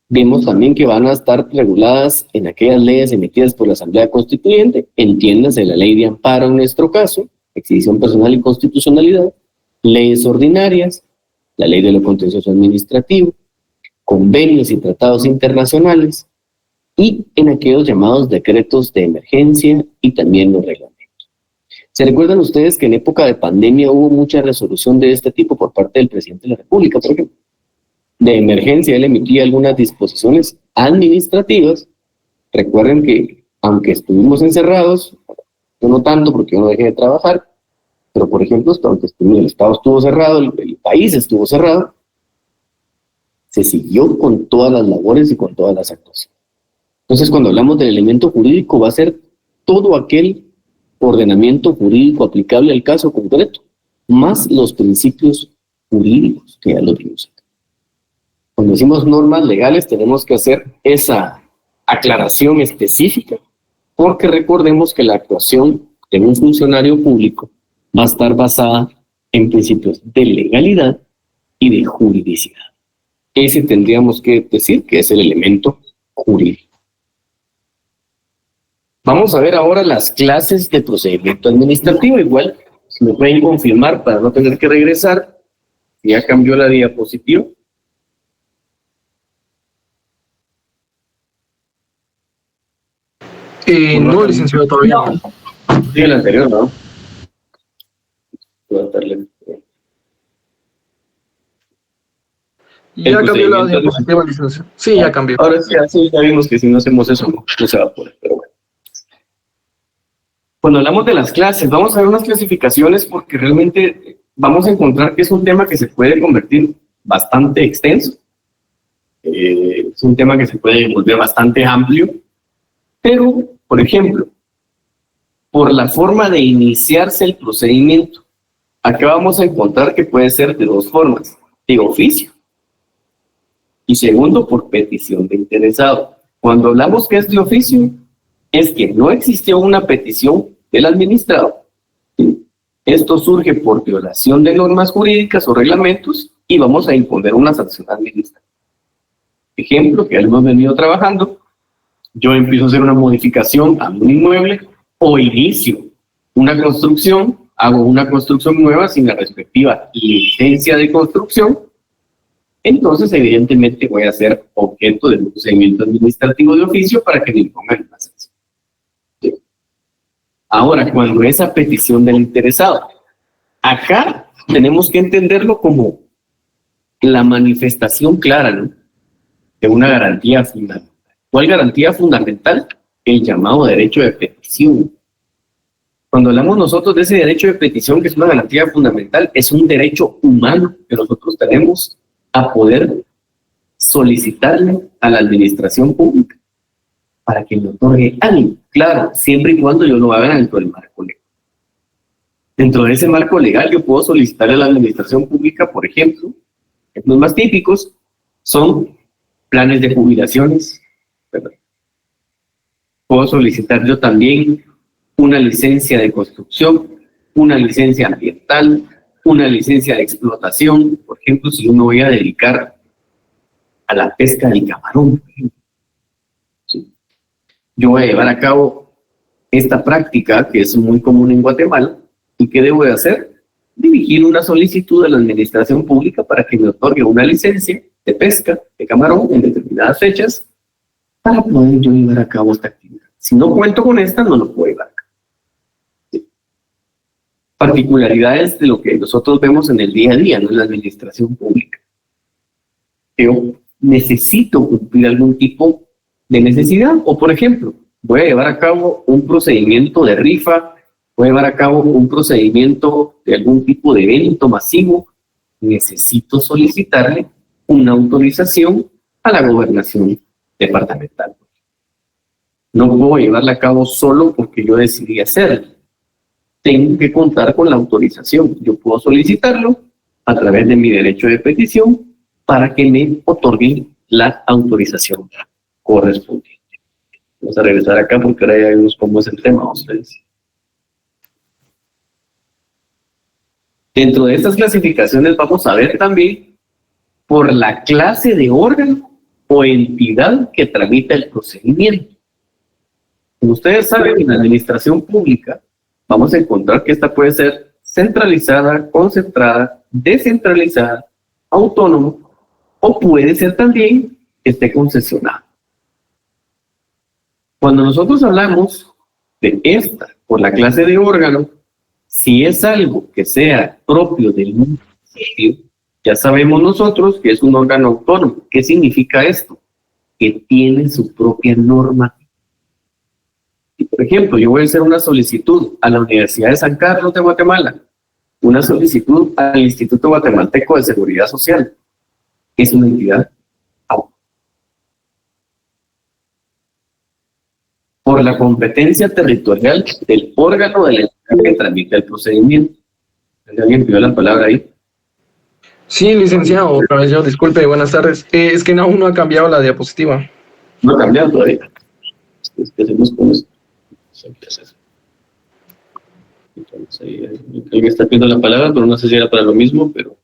vimos también que van a estar reguladas en aquellas leyes emitidas por la Asamblea Constituyente, entiéndase la ley de amparo en nuestro caso, exhibición personal y constitucionalidad, leyes ordinarias, la ley de lo contencioso administrativo, convenios y tratados internacionales, y en aquellos llamados decretos de emergencia y también los reglamentos. ¿Se recuerdan ustedes que en época de pandemia hubo mucha resolución de este tipo por parte del presidente de la República, por ejemplo? De emergencia él emitía algunas disposiciones administrativas. Recuerden que aunque estuvimos encerrados, yo no tanto porque yo no dejé de trabajar, pero por ejemplo, aunque el Estado estuvo cerrado, el país estuvo cerrado, se siguió con todas las labores y con todas las actuaciones. Entonces, cuando hablamos del elemento jurídico, va a ser todo aquel ordenamiento jurídico aplicable al caso concreto, más los principios jurídicos que ya lo vimos acá. Cuando decimos normas legales, tenemos que hacer esa aclaración específica, porque recordemos que la actuación de un funcionario público va a estar basada en principios de legalidad y de juridicidad. Ese tendríamos que decir que es el elemento jurídico. Vamos a ver ahora las clases de procedimiento administrativo. Igual, si me pueden confirmar para no tener que regresar. Ya cambió la diapositiva. No, licenciado, todavía no. Sí, el anterior, ¿no? Voy a darle. Ya cambió la diapositiva, licenciado. Sí, ya cambió. Ahora sí, ya vimos que si no hacemos eso, no se va a poder, pero bueno. Cuando hablamos de las clases, vamos a ver unas clasificaciones porque realmente vamos a encontrar que es un tema que se puede convertir bastante extenso Es un tema que se puede volver bastante amplio, pero, por ejemplo, por la forma de iniciarse el procedimiento, acá vamos a encontrar que puede ser de dos formas: de oficio y segundo, por petición de interesado. Cuando hablamos que es de oficio, es que no existió una petición del administrado. Esto surge por violación de normas jurídicas o reglamentos y vamos a imponer una sanción administrativa. Ejemplo que ya hemos venido trabajando: yo empiezo a hacer una modificación a un inmueble o inicio una construcción, hago una construcción nueva sin la respectiva licencia de construcción, entonces evidentemente voy a ser objeto de un procedimiento administrativo de oficio para que me impongan una sanción. ¿Sí? Ahora, cuando es a petición del interesado, acá tenemos que entenderlo como la manifestación clara, ¿no?, de una garantía fundamental. ¿Cuál garantía fundamental? El llamado derecho de petición. Cuando hablamos nosotros de ese derecho de petición, que es una garantía fundamental, es un derecho humano que nosotros tenemos a poder solicitarle a la administración pública para que le otorgue algo. Claro, siempre y cuando yo lo haga dentro del marco legal. Dentro de ese marco legal yo puedo solicitarle a la administración pública, por ejemplo, los más típicos son planes de jubilaciones, ¿verdad? Puedo solicitar yo también una licencia de construcción, una licencia ambiental, una licencia de explotación. Por ejemplo, si yo me voy a dedicar a la pesca del camarón, ¿sí?, yo voy a llevar a cabo esta práctica que es muy común en Guatemala. ¿Y qué debo de hacer? Dirigir una solicitud a la administración pública para que me otorgue una licencia de pesca de camarón en determinadas fechas para poder yo llevar a cabo esta actividad. Si no cuento con esta, no lo puedo llevar a cabo. ¿Sí? Particularidades de lo que nosotros vemos en el día a día, ¿no?, en la administración pública. Yo necesito cumplir algún tipo de necesidad, o por ejemplo, voy a llevar a cabo un procedimiento de rifa, voy a llevar a cabo un procedimiento de algún tipo de evento masivo, necesito solicitarle una autorización a la gobernación departamental. No puedo llevarla a cabo solo porque yo decidí hacerlo. Tengo que contar con la autorización. Yo puedo solicitarlo a través de mi derecho de petición para que me otorguen la autorización correspondiente. Vamos a regresar acá porque ahora ya vemos cómo es el tema, ustedes. Dentro de estas clasificaciones vamos a ver también por la clase de órgano o entidad que tramita el procedimiento. Como ustedes saben, en la administración pública vamos a encontrar que esta puede ser centralizada, concentrada, descentralizada, autónoma, o puede ser también que esté concesionada. Cuando nosotros hablamos de esta por la clase de órgano, si es algo que sea propio del municipio, ya sabemos nosotros que es un órgano autónomo. ¿Qué significa esto? Que tiene su propia norma. Y por ejemplo, yo voy a hacer una solicitud a la Universidad de San Carlos de Guatemala, una solicitud al Instituto Guatemalteco de Seguridad Social. Es una entidad autónoma. Por la competencia territorial del órgano de la entidad que tramita el procedimiento. ¿Alguien pidió la palabra ahí? Sí, licenciado, otra vez yo, disculpe, buenas tardes. Es que aún no ha cambiado la diapositiva. No ha cambiado todavía. ¿Qué hacemos con esto? Entonces, alguien está pidiendo la palabra, pero no sé si era para lo mismo, pero...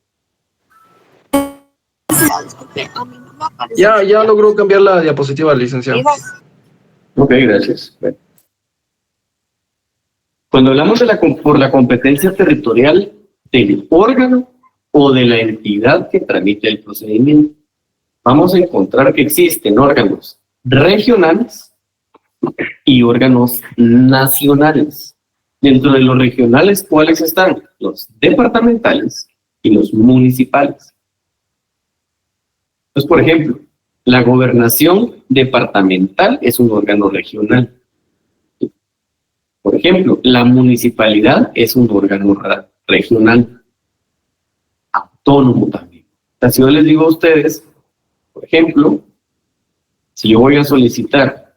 Ya logró cambiar la diapositiva, licenciado. Ok, gracias. Bueno. Cuando hablamos de por la competencia territorial del órgano o de la entidad que tramite el procedimiento, vamos a encontrar que existen órganos regionales y órganos nacionales. Dentro de los regionales, ¿cuáles están? Los departamentales y los municipales. Entonces, por ejemplo, la gobernación departamental es un órgano regional. Por ejemplo, la municipalidad es un órgano regional, autónomo también. O sea, si yo les digo a ustedes Por ejemplo, si yo voy a solicitar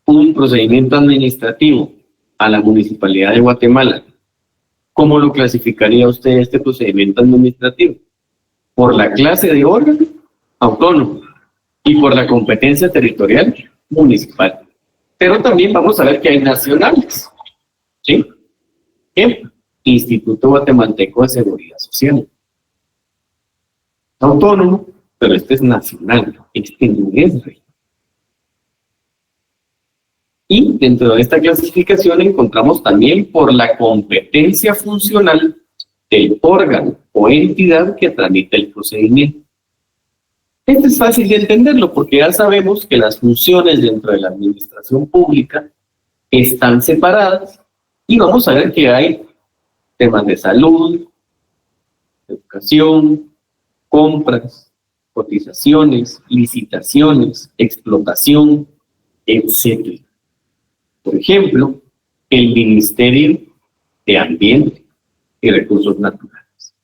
un procedimiento administrativo a la Municipalidad de Guatemala, ¿cómo lo clasificaría usted este procedimiento administrativo? Por la clase de órgano autónomo y por la competencia territorial municipal. Pero también vamos a ver que hay nacionales. ¿Sí? Ejemplo, Instituto Guatemalteco de Seguridad Social. Autónomo, pero este es nacional, este no es regional. Y dentro de esta clasificación encontramos también por la competencia funcional del órgano o entidad que tramita el procedimiento. Esto es fácil de entenderlo porque ya sabemos que las funciones dentro de la administración pública están separadas y vamos a ver que hay temas de salud, educación, compras, cotizaciones, licitaciones, explotación, etc. Por ejemplo, el Ministerio de Ambiente y Recursos Naturales.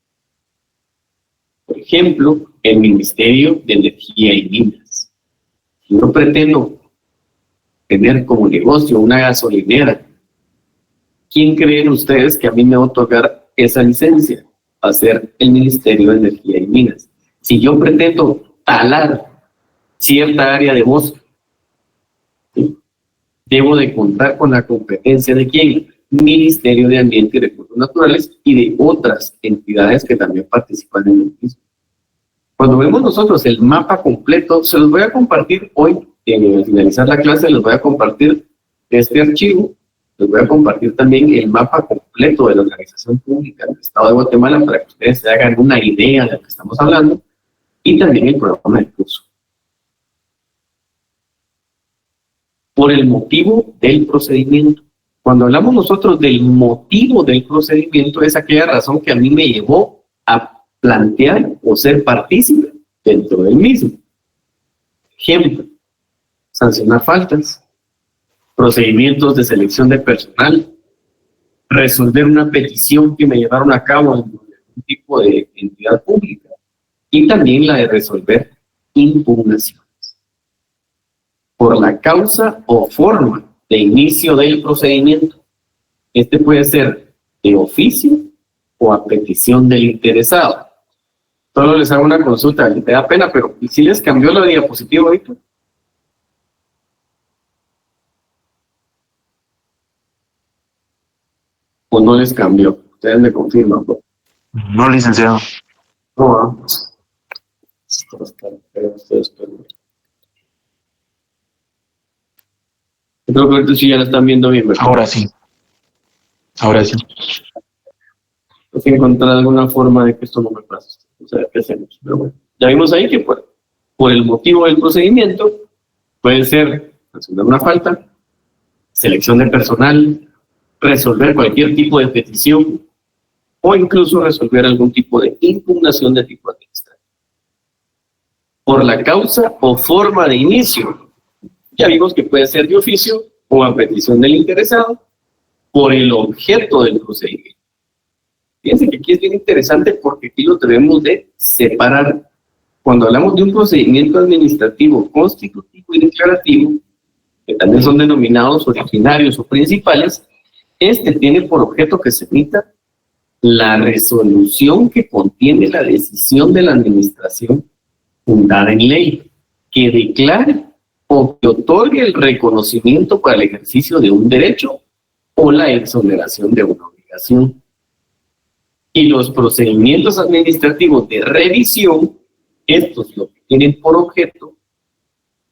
Por ejemplo, el Ministerio de Energía y Minas. Si yo pretendo tener como negocio una gasolinera, ¿quién creen ustedes que a mí me va a otorgar esa licencia? Va a ser el Ministerio de Energía y Minas. Si yo pretendo talar cierta área de bosque, ¿sí?, debo de contar con la competencia de ¿quién? Ministerio de Ambiente y Recursos Naturales y de otras entidades que también participan en el mismo. Cuando vemos nosotros el mapa completo, se los voy a compartir hoy, al finalizar la clase, les voy a compartir este archivo, les voy a compartir también el mapa completo de la organización pública del Estado de Guatemala para que ustedes se hagan una idea de lo que estamos hablando y también el programa de curso. Por el motivo del procedimiento. Cuando hablamos nosotros del motivo del procedimiento, es aquella razón que a mí me llevó a plantear o ser partícipe dentro del mismo. Ejemplo, sancionar faltas, procedimientos de selección de personal, resolver una petición que me llevaron a cabo en algún tipo de entidad pública y también la de resolver impugnaciones. Por la causa o forma de inicio del procedimiento. Este puede ser de oficio o a petición del interesado. Solo les hago una consulta, me da pena, pero ¿y si les cambió la diapositiva ahorita? ¿O no les cambió? Ustedes me confirman, ¿no? No, licenciado. No, yo creo que ahorita sí ya la están viendo bien, ¿verdad? Ahora sí. Ahora sí. Hay que encontrar alguna forma de que esto no me pase. O sea, ¿qué hacemos? Pero bueno, ya vimos ahí que por el motivo del procedimiento puede ser sancionar una falta, selección de personal, resolver cualquier tipo de petición o incluso resolver algún tipo de impugnación de tipo administrativo. Por la causa o forma de inicio, ya vimos que puede ser de oficio o a petición del interesado, por el objeto del procedimiento. Fíjense que aquí es bien interesante porque aquí lo debemos de separar. Cuando hablamos de un procedimiento administrativo constitutivo y declarativo, que también son denominados originarios o principales, este tiene por objeto que se emita la resolución que contiene la decisión de la administración fundada en ley, que declare o que otorgue el reconocimiento para el ejercicio de un derecho o la exoneración de una obligación. Y los procedimientos administrativos de revisión, estos lo que tienen por objeto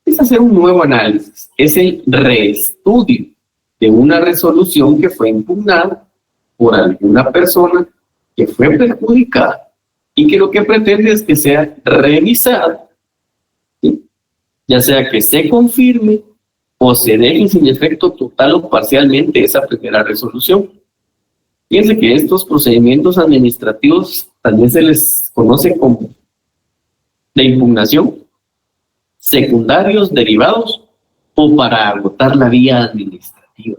es hacer un nuevo análisis, es el reestudio de una resolución que fue impugnada por alguna persona que fue perjudicada y que lo que pretende es que sea revisada, ¿sí?, ya sea que se confirme o se deje sin efecto total o parcialmente esa primera resolución. Fíjense que estos procedimientos administrativos también se les conoce como de impugnación, secundarios, derivados o para agotar la vía administrativa.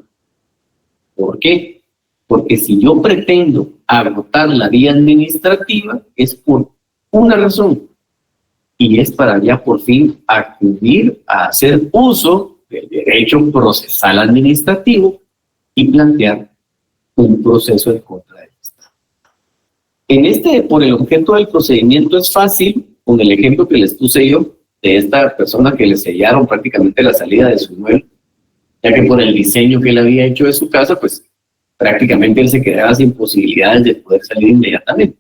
¿Por qué? Porque si yo pretendo agotar la vía administrativa es por una razón, y es para ya por fin acudir a hacer uso del derecho procesal administrativo y plantear un proceso en contra del Estado. Por el objeto del procedimiento es fácil, con el ejemplo que les puse yo, de esta persona que le sellaron prácticamente la salida de su inmueble, ya que por el diseño que él había hecho de su casa, pues prácticamente él se quedaba sin posibilidades de poder salir inmediatamente.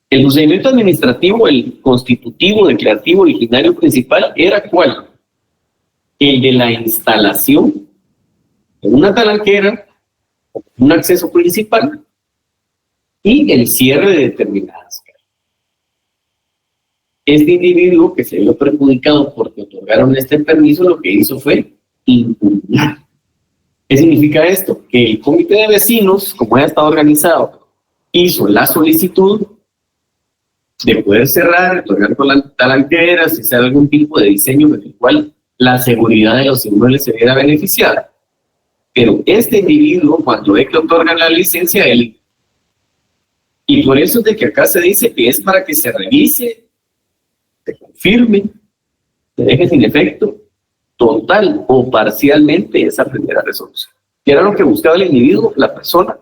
El procedimiento administrativo, el constitutivo, declarativo, originario, principal, ¿era cuál? El de la instalación de una talanquera, un acceso principal y el cierre de determinadas calles. Este individuo que se vio perjudicado porque otorgaron este permiso, lo que hizo fue impugnar. ¿Qué significa esto? Que el comité de vecinos, como ya estaba organizado, hizo la solicitud de poder cerrar, otorgar con las talanqueras, hacer algún tipo de diseño en el cual la seguridad de los inmuebles se viera beneficiada. Pero este individuo, cuando ve que otorgan la licencia, él... Y por eso es de que acá se dice que es para que se revise, se confirme, se deje sin efecto total o parcialmente esa primera resolución. Y era lo que buscaba el individuo, la persona,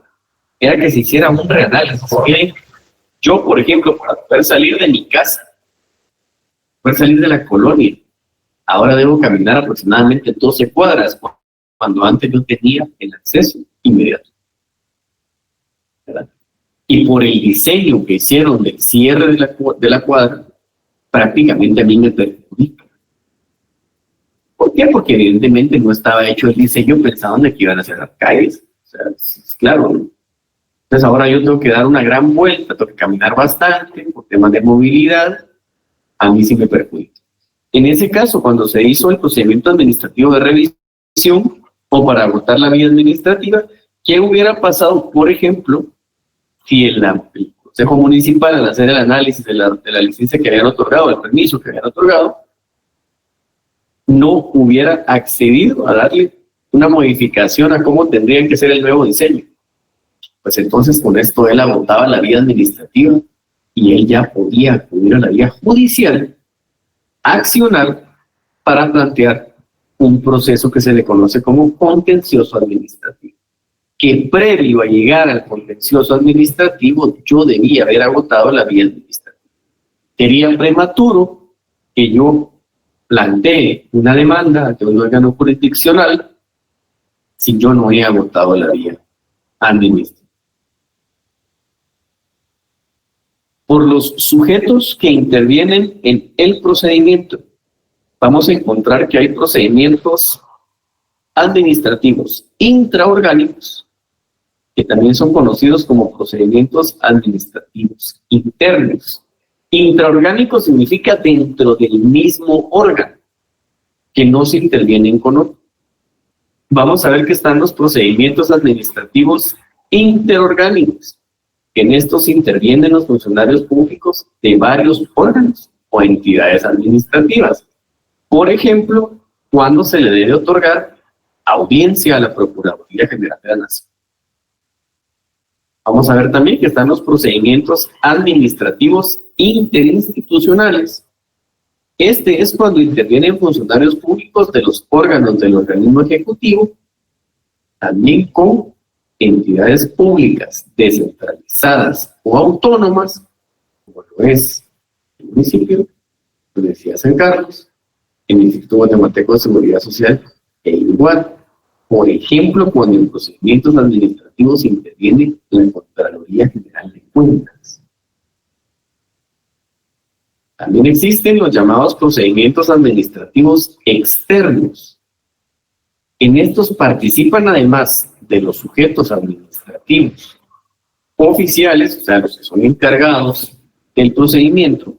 era que se hiciera un reanálisis. Miren, yo, por ejemplo, para poder salir de mi casa, poder salir de la colonia, ahora debo caminar aproximadamente 12 cuadras, cuando antes yo tenía el acceso inmediato, ¿verdad? Y por el diseño que hicieron del cierre de la cuadra, prácticamente a mí me perjudica. ¿Por qué? Porque evidentemente no estaba hecho el diseño pensando en que iban a cerrar calles. O sea, es claro, ¿no? Entonces ahora yo tengo que dar una gran vuelta, tengo que caminar bastante, por temas de movilidad, a mí sí me perjudica. En ese caso, cuando se hizo el procedimiento administrativo de revisión, o para agotar la vía administrativa, ¿qué hubiera pasado, por ejemplo, si el Consejo Municipal, al hacer el análisis de la licencia que habían otorgado, el permiso que habían otorgado, no hubiera accedido a darle una modificación a cómo tendría que ser el nuevo diseño? Pues entonces con esto él agotaba la vía administrativa y él ya podía acudir a la vía judicial, accionar para plantear un proceso que se le conoce como contencioso administrativo. Que previo a llegar al contencioso administrativo yo debía haber agotado la vía administrativa. Sería prematuro que yo plantee una demanda ante un órgano jurisdiccional si yo no he agotado la vía administrativa. Por los sujetos que intervienen en el procedimiento, vamos a encontrar que hay procedimientos administrativos intraorgánicos, que también son conocidos como procedimientos administrativos internos. Intraorgánico significa dentro del mismo órgano, que no se intervienen con otro. Vamos a ver que están los procedimientos administrativos interorgánicos, que en estos intervienen los funcionarios públicos de varios órganos o entidades administrativas. Por ejemplo, cuando se le debe otorgar audiencia a la Procuraduría General de la Nación. Vamos a ver también que están los procedimientos administrativos interinstitucionales. Este es cuando intervienen funcionarios públicos de los órganos del organismo ejecutivo, también con entidades públicas descentralizadas o autónomas, como lo es el municipio, la Universidad de San Carlos, el Instituto Guatemalteco de Seguridad Social e igual. Por ejemplo, cuando en procedimientos administrativos interviene la Contraloría General de Cuentas. También existen los llamados procedimientos administrativos externos. En estos participan además de los sujetos administrativos oficiales, o sea, los que son encargados del procedimiento,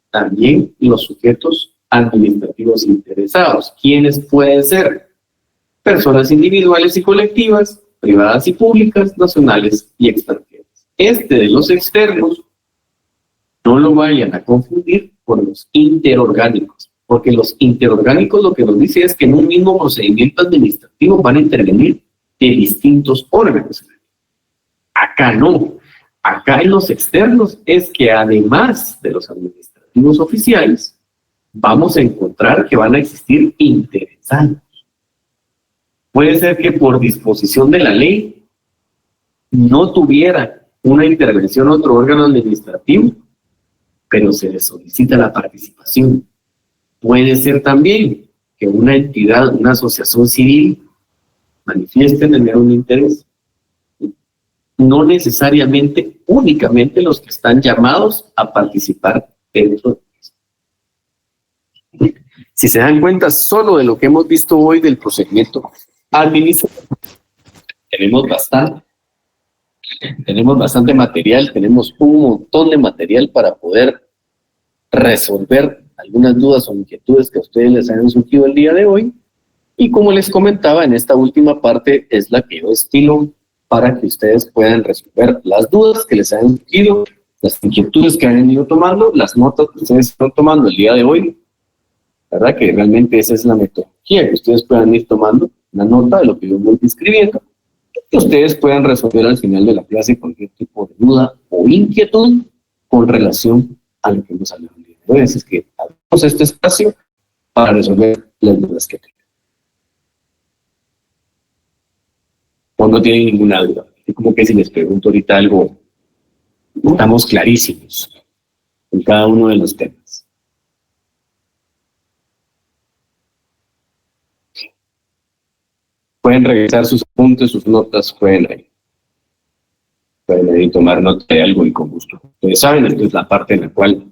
también los sujetos administrativos interesados. ¿Quiénes pueden ser? Personas individuales y colectivas, privadas y públicas, nacionales y extranjeras. De los externos, no lo vayan a confundir con los interorgánicos, porque los interorgánicos lo que nos dice es que en un mismo procedimiento administrativo van a intervenir de distintos órganos. Acá no. Acá en los externos es que además de los administrativos oficiales, vamos a encontrar que van a existir interesados. Puede ser que por disposición de la ley no tuviera una intervención otro órgano administrativo, pero se le solicita la participación. Puede ser también que una entidad, una asociación civil, manifieste tener un interés. No necesariamente, únicamente los que están llamados a participar dentro de eso. Si se dan cuenta solo de lo que hemos visto hoy del procedimiento administrativo, tenemos bastante material, tenemos un montón de material para poder resolver algunas dudas o inquietudes que a ustedes les hayan surgido el día de hoy. Y como les comentaba, en esta última parte es la que yo estilo para que ustedes puedan resolver las dudas que les hayan surgido, las inquietudes que han ido tomando, las notas que ustedes están tomando el día de hoy. La verdad que realmente esa es la metodología, que ustedes puedan ir tomando una nota de lo que yo voy describiendo, que ustedes puedan resolver al final de la clase cualquier tipo de duda o inquietud con relación a lo que hemos hablado el día de hoy. Así es que abrimos este espacio para resolver las dudas que tengan. O no tienen ninguna duda. Es como que si les pregunto ahorita algo, estamos clarísimos en cada uno de los temas. Pueden revisar sus apuntes, sus notas, pueden ahí tomar nota de algo y con gusto. Ustedes saben, esta es la parte en la cual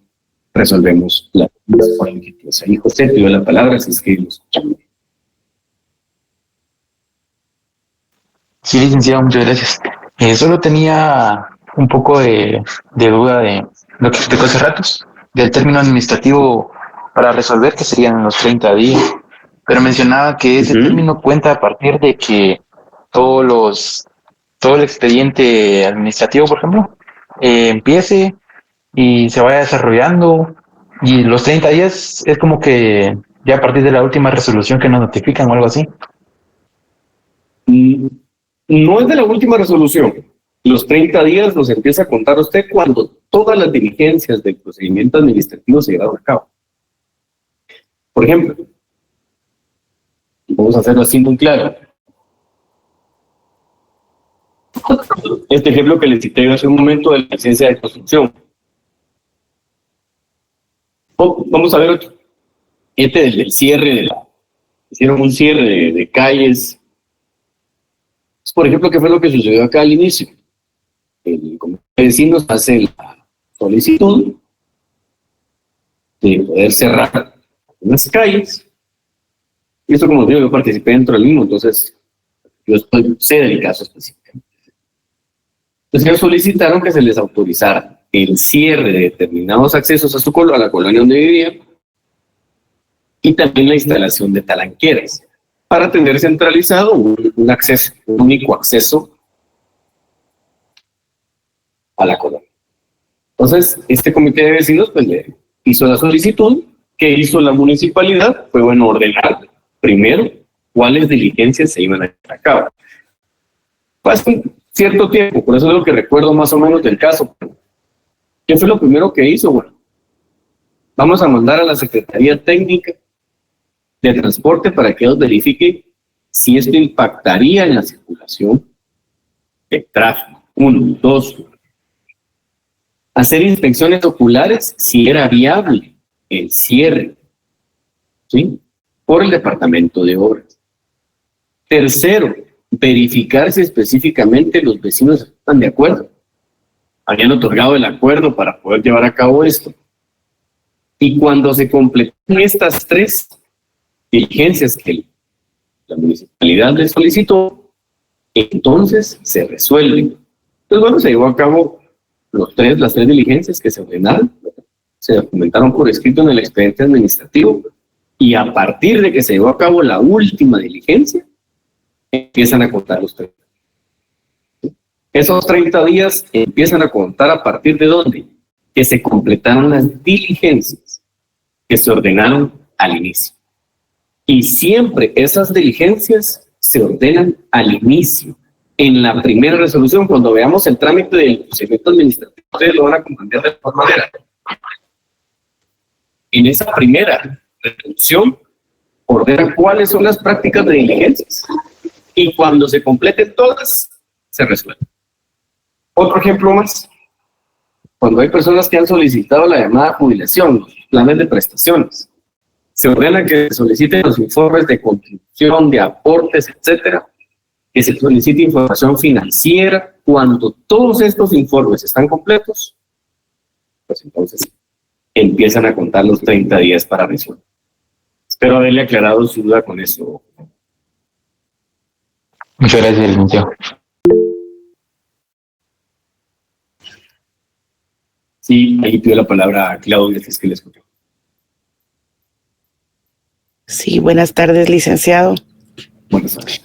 resolvemos las dudas por inquietudes. Ahí José te doy la palabra, si es que lo escuchamos. Sí, licenciado, muchas gracias. Solo tenía un poco de duda de lo que explicó hace ratos, del término administrativo para resolver, que serían los 30 días. Pero mencionaba que ese término cuenta a partir de que todo el expediente administrativo, por ejemplo, empiece y se vaya desarrollando, y los 30 días es como que ya a partir de la última resolución que nos notifican o algo así. No es de la última resolución. Los 30 días los empieza a contar usted cuando todas las diligencias del procedimiento administrativo se llevaron a cabo. Por ejemplo, vamos a hacerlo así muy claro. Este ejemplo que les cité hace un momento de la licencia de construcción. Vamos a ver otro. Este del cierre hicieron un cierre de calles. Por ejemplo, ¿qué fue lo que sucedió acá al inicio? El comité de vecinos hace la solicitud de poder cerrar unas calles. Y esto, como digo, yo participé dentro del mismo, entonces yo sé del caso específico. Entonces ellos solicitaron que se les autorizara el cierre de determinados accesos a la colonia donde vivían, y también la instalación de talanqueras, para tener centralizado un acceso, un único acceso a la colonia. Entonces, este comité de vecinos pues le hizo la solicitud. ¿Qué hizo la municipalidad? Fue ordenar primero cuáles diligencias se iban a llevar a cabo. Pasó cierto tiempo, por eso es lo que recuerdo más o menos del caso. ¿Qué fue lo primero que hizo? Bueno, vamos a mandar a la Secretaría Técnica de Transporte para que ellos verifiquen si esto impactaría en la circulación de tráfico. 1, 2. Hacer inspecciones oculares si era viable el cierre, ¿sí?, por el Departamento de Obras. Tercero, verificar si específicamente los vecinos están de acuerdo. Habían otorgado el acuerdo para poder llevar a cabo esto. Y cuando se completaron estas 3 diligencias que la municipalidad les solicitó, entonces se resuelven. Entonces, bueno, se llevó a cabo las 3 diligencias que se ordenaron, se documentaron por escrito en el expediente administrativo, y a partir de que se llevó a cabo la última diligencia, empiezan a contar los 30. Esos 30 días empiezan a contar a partir de ¿dónde? Que se completaron las diligencias que se ordenaron al inicio. Y siempre esas diligencias se ordenan al inicio, en la primera resolución, cuando veamos el trámite del procedimiento administrativo, ustedes lo van a comprender de esta manera. En esa primera resolución, ordena cuáles son las prácticas de diligencias y cuando se completen todas, se resuelve. Otro ejemplo más. Cuando hay personas que han solicitado la llamada jubilación, los planes de prestaciones, se ordena que se soliciten los informes de contribución, de aportes, etcétera, que se solicite información financiera. Cuando todos estos informes están completos, pues entonces empiezan a contar los 30 días para resolver. Espero haberle aclarado su duda con eso. Muchas gracias, licenciado. Sí, ahí pido la palabra a Claudia, si es que le escucho. Sí, buenas tardes, licenciado. Buenas tardes.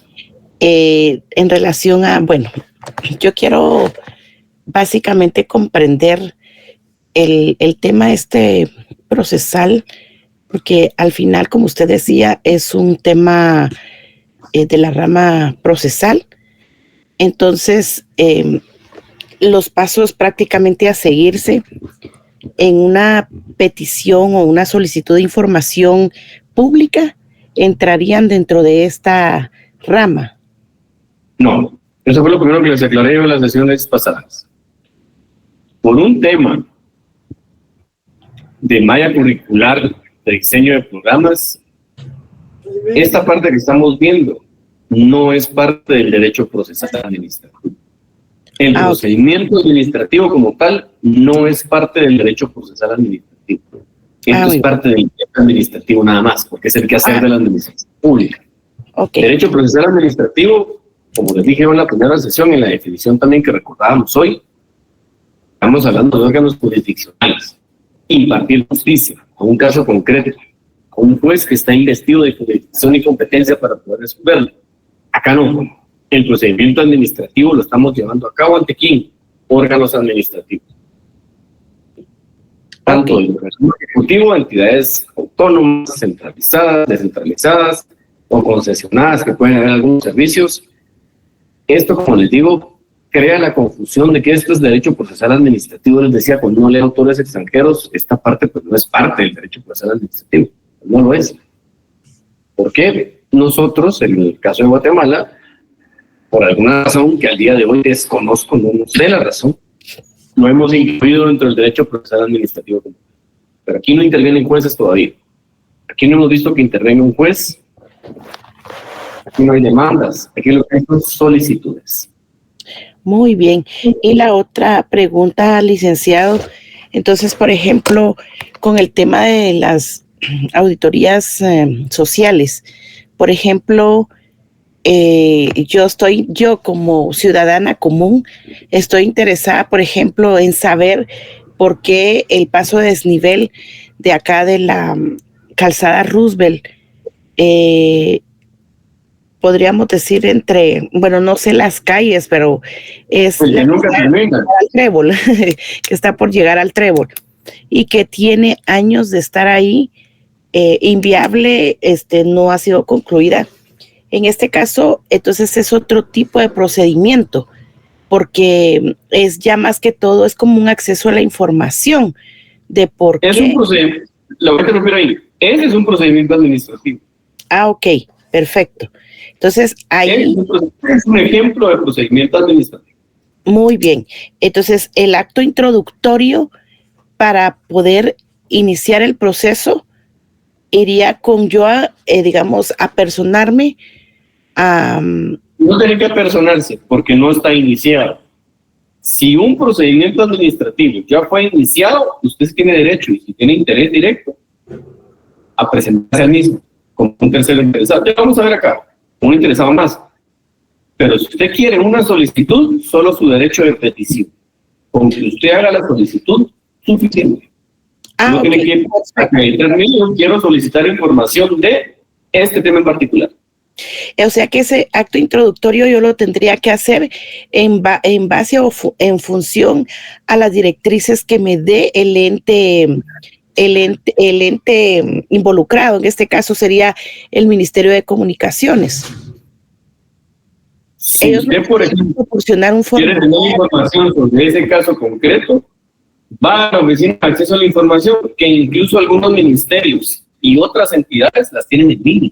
En relación a, bueno, yo quiero básicamente comprender el tema procesal, porque al final, como usted decía, es un tema de la rama procesal. Entonces, los pasos prácticamente a seguirse en una petición o una solicitud de información pública entrarían dentro de esta rama. No, eso fue lo primero que les aclaré en las sesiones pasadas. Por un tema de malla curricular, de diseño de programas, esta parte que estamos viendo no es parte del derecho procesal administrativo. El procedimiento administrativo como tal no es parte del derecho procesal administrativo. Esto es parte del derecho administrativo nada más, porque es el quehacer de la administración pública. Derecho procesal administrativo, como les dije en la primera sesión, en la definición también que recordábamos hoy, estamos hablando de órganos jurisdiccionales. Impartir justicia a un caso concreto, a un juez que está investido de jurisdicción y competencia para poder resolverlo. Acá no. El procedimiento administrativo lo estamos llevando a cabo ante quién? Órganos administrativos. Tanto el ejecutivo, entidades autónomas, centralizadas, descentralizadas o concesionadas que pueden haber algunos servicios. Esto, como les digo, crea la confusión de que esto es derecho procesal administrativo. Les decía, cuando uno lee autores extranjeros, esta parte pues no es parte del derecho procesal administrativo. No lo es. ¿Por qué? Nosotros, en el caso de Guatemala, por alguna razón que al día de hoy desconozco, no sé la razón, lo hemos incluido dentro del derecho procesal administrativo. Pero aquí no intervienen jueces todavía. Aquí no hemos visto que intervenga un juez. Aquí no hay demandas. Aquí lo que hay son solicitudes. Muy bien. Y la otra pregunta, licenciado, entonces, por ejemplo, con el tema de las auditorías sociales, por ejemplo, yo como ciudadana común, estoy interesada, por ejemplo, en saber por qué el paso de desnivel de acá de la calzada Roosevelt, podríamos decir bueno, no sé las calles, pero es pues la nunca termina. Al Trébol, que está por llegar al Trébol, y que tiene años de estar ahí, inviable, no ha sido concluida. En este caso, entonces es otro tipo de procedimiento, porque es ya más que todo, es como un acceso a la información de por qué. Es un procedimiento, lo voy a interrumpir ahí, ese es un procedimiento administrativo. Ok, perfecto. Entonces, ahí... Es un ejemplo de procedimiento administrativo. Muy bien. Entonces, el acto introductorio para poder iniciar el proceso iría con yo, digamos, a personarme. No tiene que apersonarse porque no está iniciado. Si un procedimiento administrativo ya fue iniciado, usted tiene derecho, y si tiene interés directo, a presentarse al mismo como un tercero interesado. Ya vamos a ver acá, un interesado más. Pero si usted quiere una solicitud, solo su derecho de petición. Con que usted haga la solicitud, suficiente. No tiene que acreditarme, yo quiero solicitar información de este tema en particular. O sea que ese acto introductorio yo lo tendría que hacer en base o en función a las directrices que me dé el ente involucrado. En este caso sería el Ministerio de Comunicaciones. Si Ellos usted, no por pueden ejemplo, proporcionar un quiere formulario. tener información sobre ese caso concreto, va a la oficina de acceso a la información, que incluso algunos ministerios y otras entidades las tienen en línea.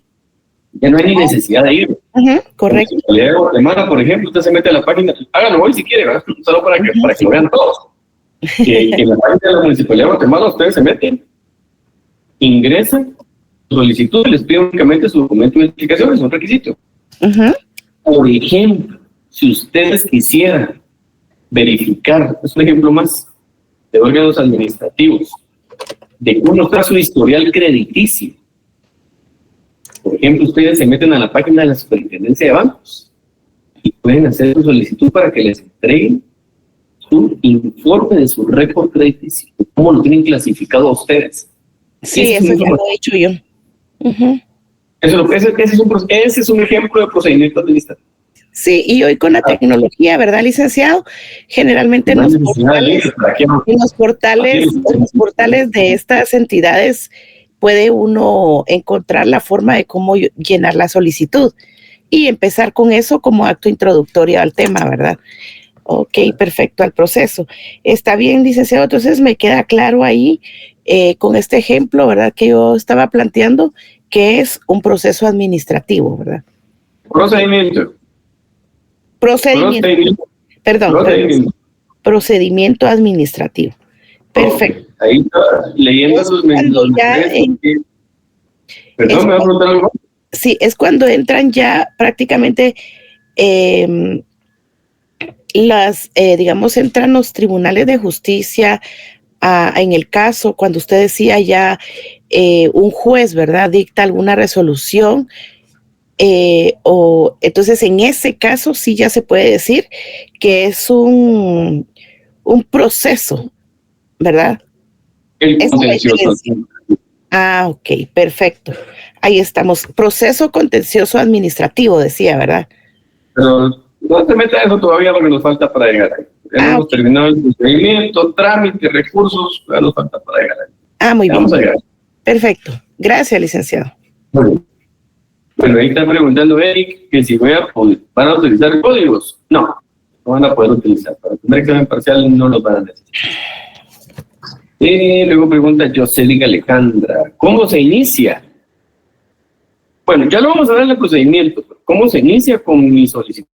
Ya no hay ni necesidad de ir. Correcto. La Municipalidad de Guatemala, por ejemplo, usted se mete a la página, hágalo hoy si quiere, ¿verdad? Solo para que lo vean todos. Que en la página de la Municipalidad de Guatemala ustedes se meten, ingresan, solicitud, les pide únicamente su documento de identificación, es un requisito. Por ejemplo, si ustedes quisieran verificar, es un ejemplo más, de órganos administrativos, de cómo está su historial crediticio. Por ejemplo, ustedes se meten a la página de la Superintendencia de Bancos y pueden hacer su solicitud para que les entreguen su informe de su récord crediticio, cómo lo tienen clasificado a ustedes. Sí, eso ya lo he hecho yo. Ese es un ejemplo de procedimiento administrativo. Sí, y hoy con la tecnología, ¿verdad, licenciado? Generalmente en los portales de estas entidades puede uno encontrar la forma de cómo llenar la solicitud y empezar con eso como acto introductorio al tema, ¿verdad? Ok, perfecto, al proceso. Está bien, licenciado, entonces me queda claro ahí con este ejemplo, ¿verdad? Que yo estaba planteando que es un proceso administrativo, ¿verdad? Procedimiento. Procedimiento administrativo. Perfecto. Ahí está, leyendo sus mensajes. Perdón, ¿me va a preguntar algo? Sí, es cuando entran ya prácticamente digamos, entran los tribunales de justicia en el caso, cuando usted decía ya un juez, ¿verdad?, dicta alguna resolución. Entonces en ese caso sí ya se puede decir que es un proceso, ¿verdad? El contencioso. Ok, perfecto. Ahí estamos. Proceso contencioso administrativo, decía, ¿verdad? Pero no se meta eso todavía porque nos falta para llegar ahí. Hemos terminado el procedimiento, trámite, recursos, ya nos falta para llegar ahí. Muy bien. Vamos a llegar. Perfecto. Gracias, licenciado. Bueno, ahí está preguntando Eric que si van a utilizar códigos. No van a poder utilizar. Para el primer examen parcial no los van a necesitar. Luego pregunta Joselica Alejandra, ¿cómo se inicia? Bueno, ya lo vamos a ver en el procedimiento. ¿Cómo se inicia con mi solicitud?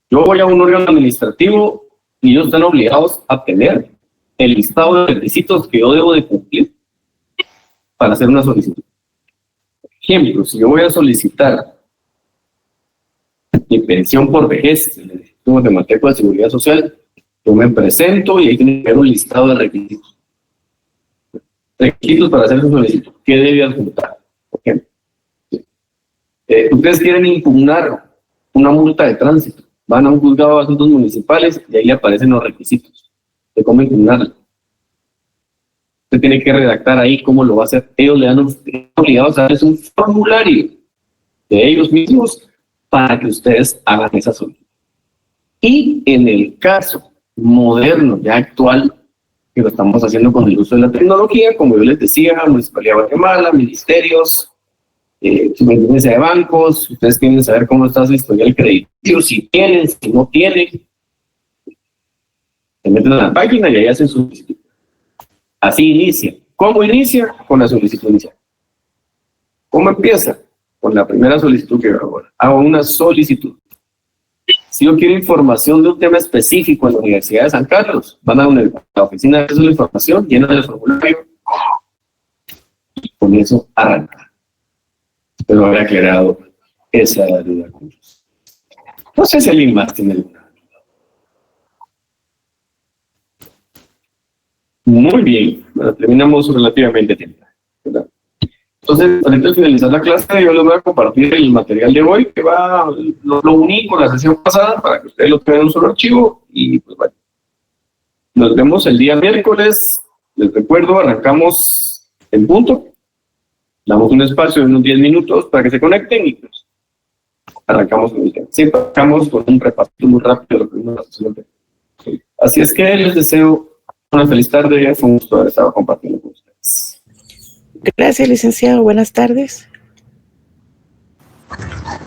Yo voy a un órgano administrativo y ellos están obligados a tener el listado de requisitos que yo debo de cumplir para hacer una solicitud. Por ejemplo, si yo voy a solicitar mi pensión por vejez en el Instituto Guatemalteco de Seguridad Social, yo me presento y ahí tiene que haber un listado de requisitos. Requisitos para hacer su solicitud. ¿Qué debe adjuntar? Por ejemplo, ustedes quieren impugnar una multa de tránsito. Van a un juzgado de asuntos municipales y ahí le aparecen los requisitos de cómo impugnarlo. Usted tiene que redactar ahí cómo lo va a hacer. Ellos le dan obligados a hacer un formulario de ellos mismos para que ustedes hagan esa solicitud. Y en el caso moderno, ya actual, que lo estamos haciendo con el uso de la tecnología, como yo les decía, Municipalidad de Guatemala, ministerios, Superintendencia de Bancos, ustedes tienen que saber cómo está su historial crediticio, si tienen, si no tienen. Se meten a la página y ahí hacen su solicitud. Así inicia. ¿Cómo inicia? Con la solicitud inicial. ¿Cómo empieza? Con la primera solicitud que hago. Hago una solicitud. Si yo quiero información de un tema específico en la Universidad de San Carlos, van a la oficina de acceso a la información, llenan el formulario y con eso arranca. Pero habrá aclarado esa duda. No sé si alguien más tiene alguna. Muy bien, bueno, terminamos relativamente temprano, ¿verdad? Entonces, antes de finalizar la clase, yo les voy a compartir el material de hoy, que lo uní con la sesión pasada para que ustedes lo tengan en un solo archivo. Y pues bueno, nos vemos el día miércoles. Les recuerdo, arrancamos en punto. Damos un espacio de unos 10 minutos para que se conecten y pues arrancamos con el tema. Siempre arrancamos con un repaso muy rápido de lo que vimos en la sesión anterior. Así es que les deseo una feliz tarde. Fue un gusto haber estado compartiendo con ustedes. Gracias, licenciado. Buenas tardes.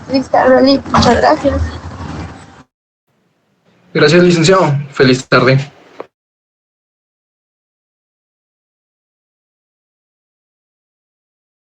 Feliz tarde, muchas gracias. Gracias, licenciado. Feliz tarde.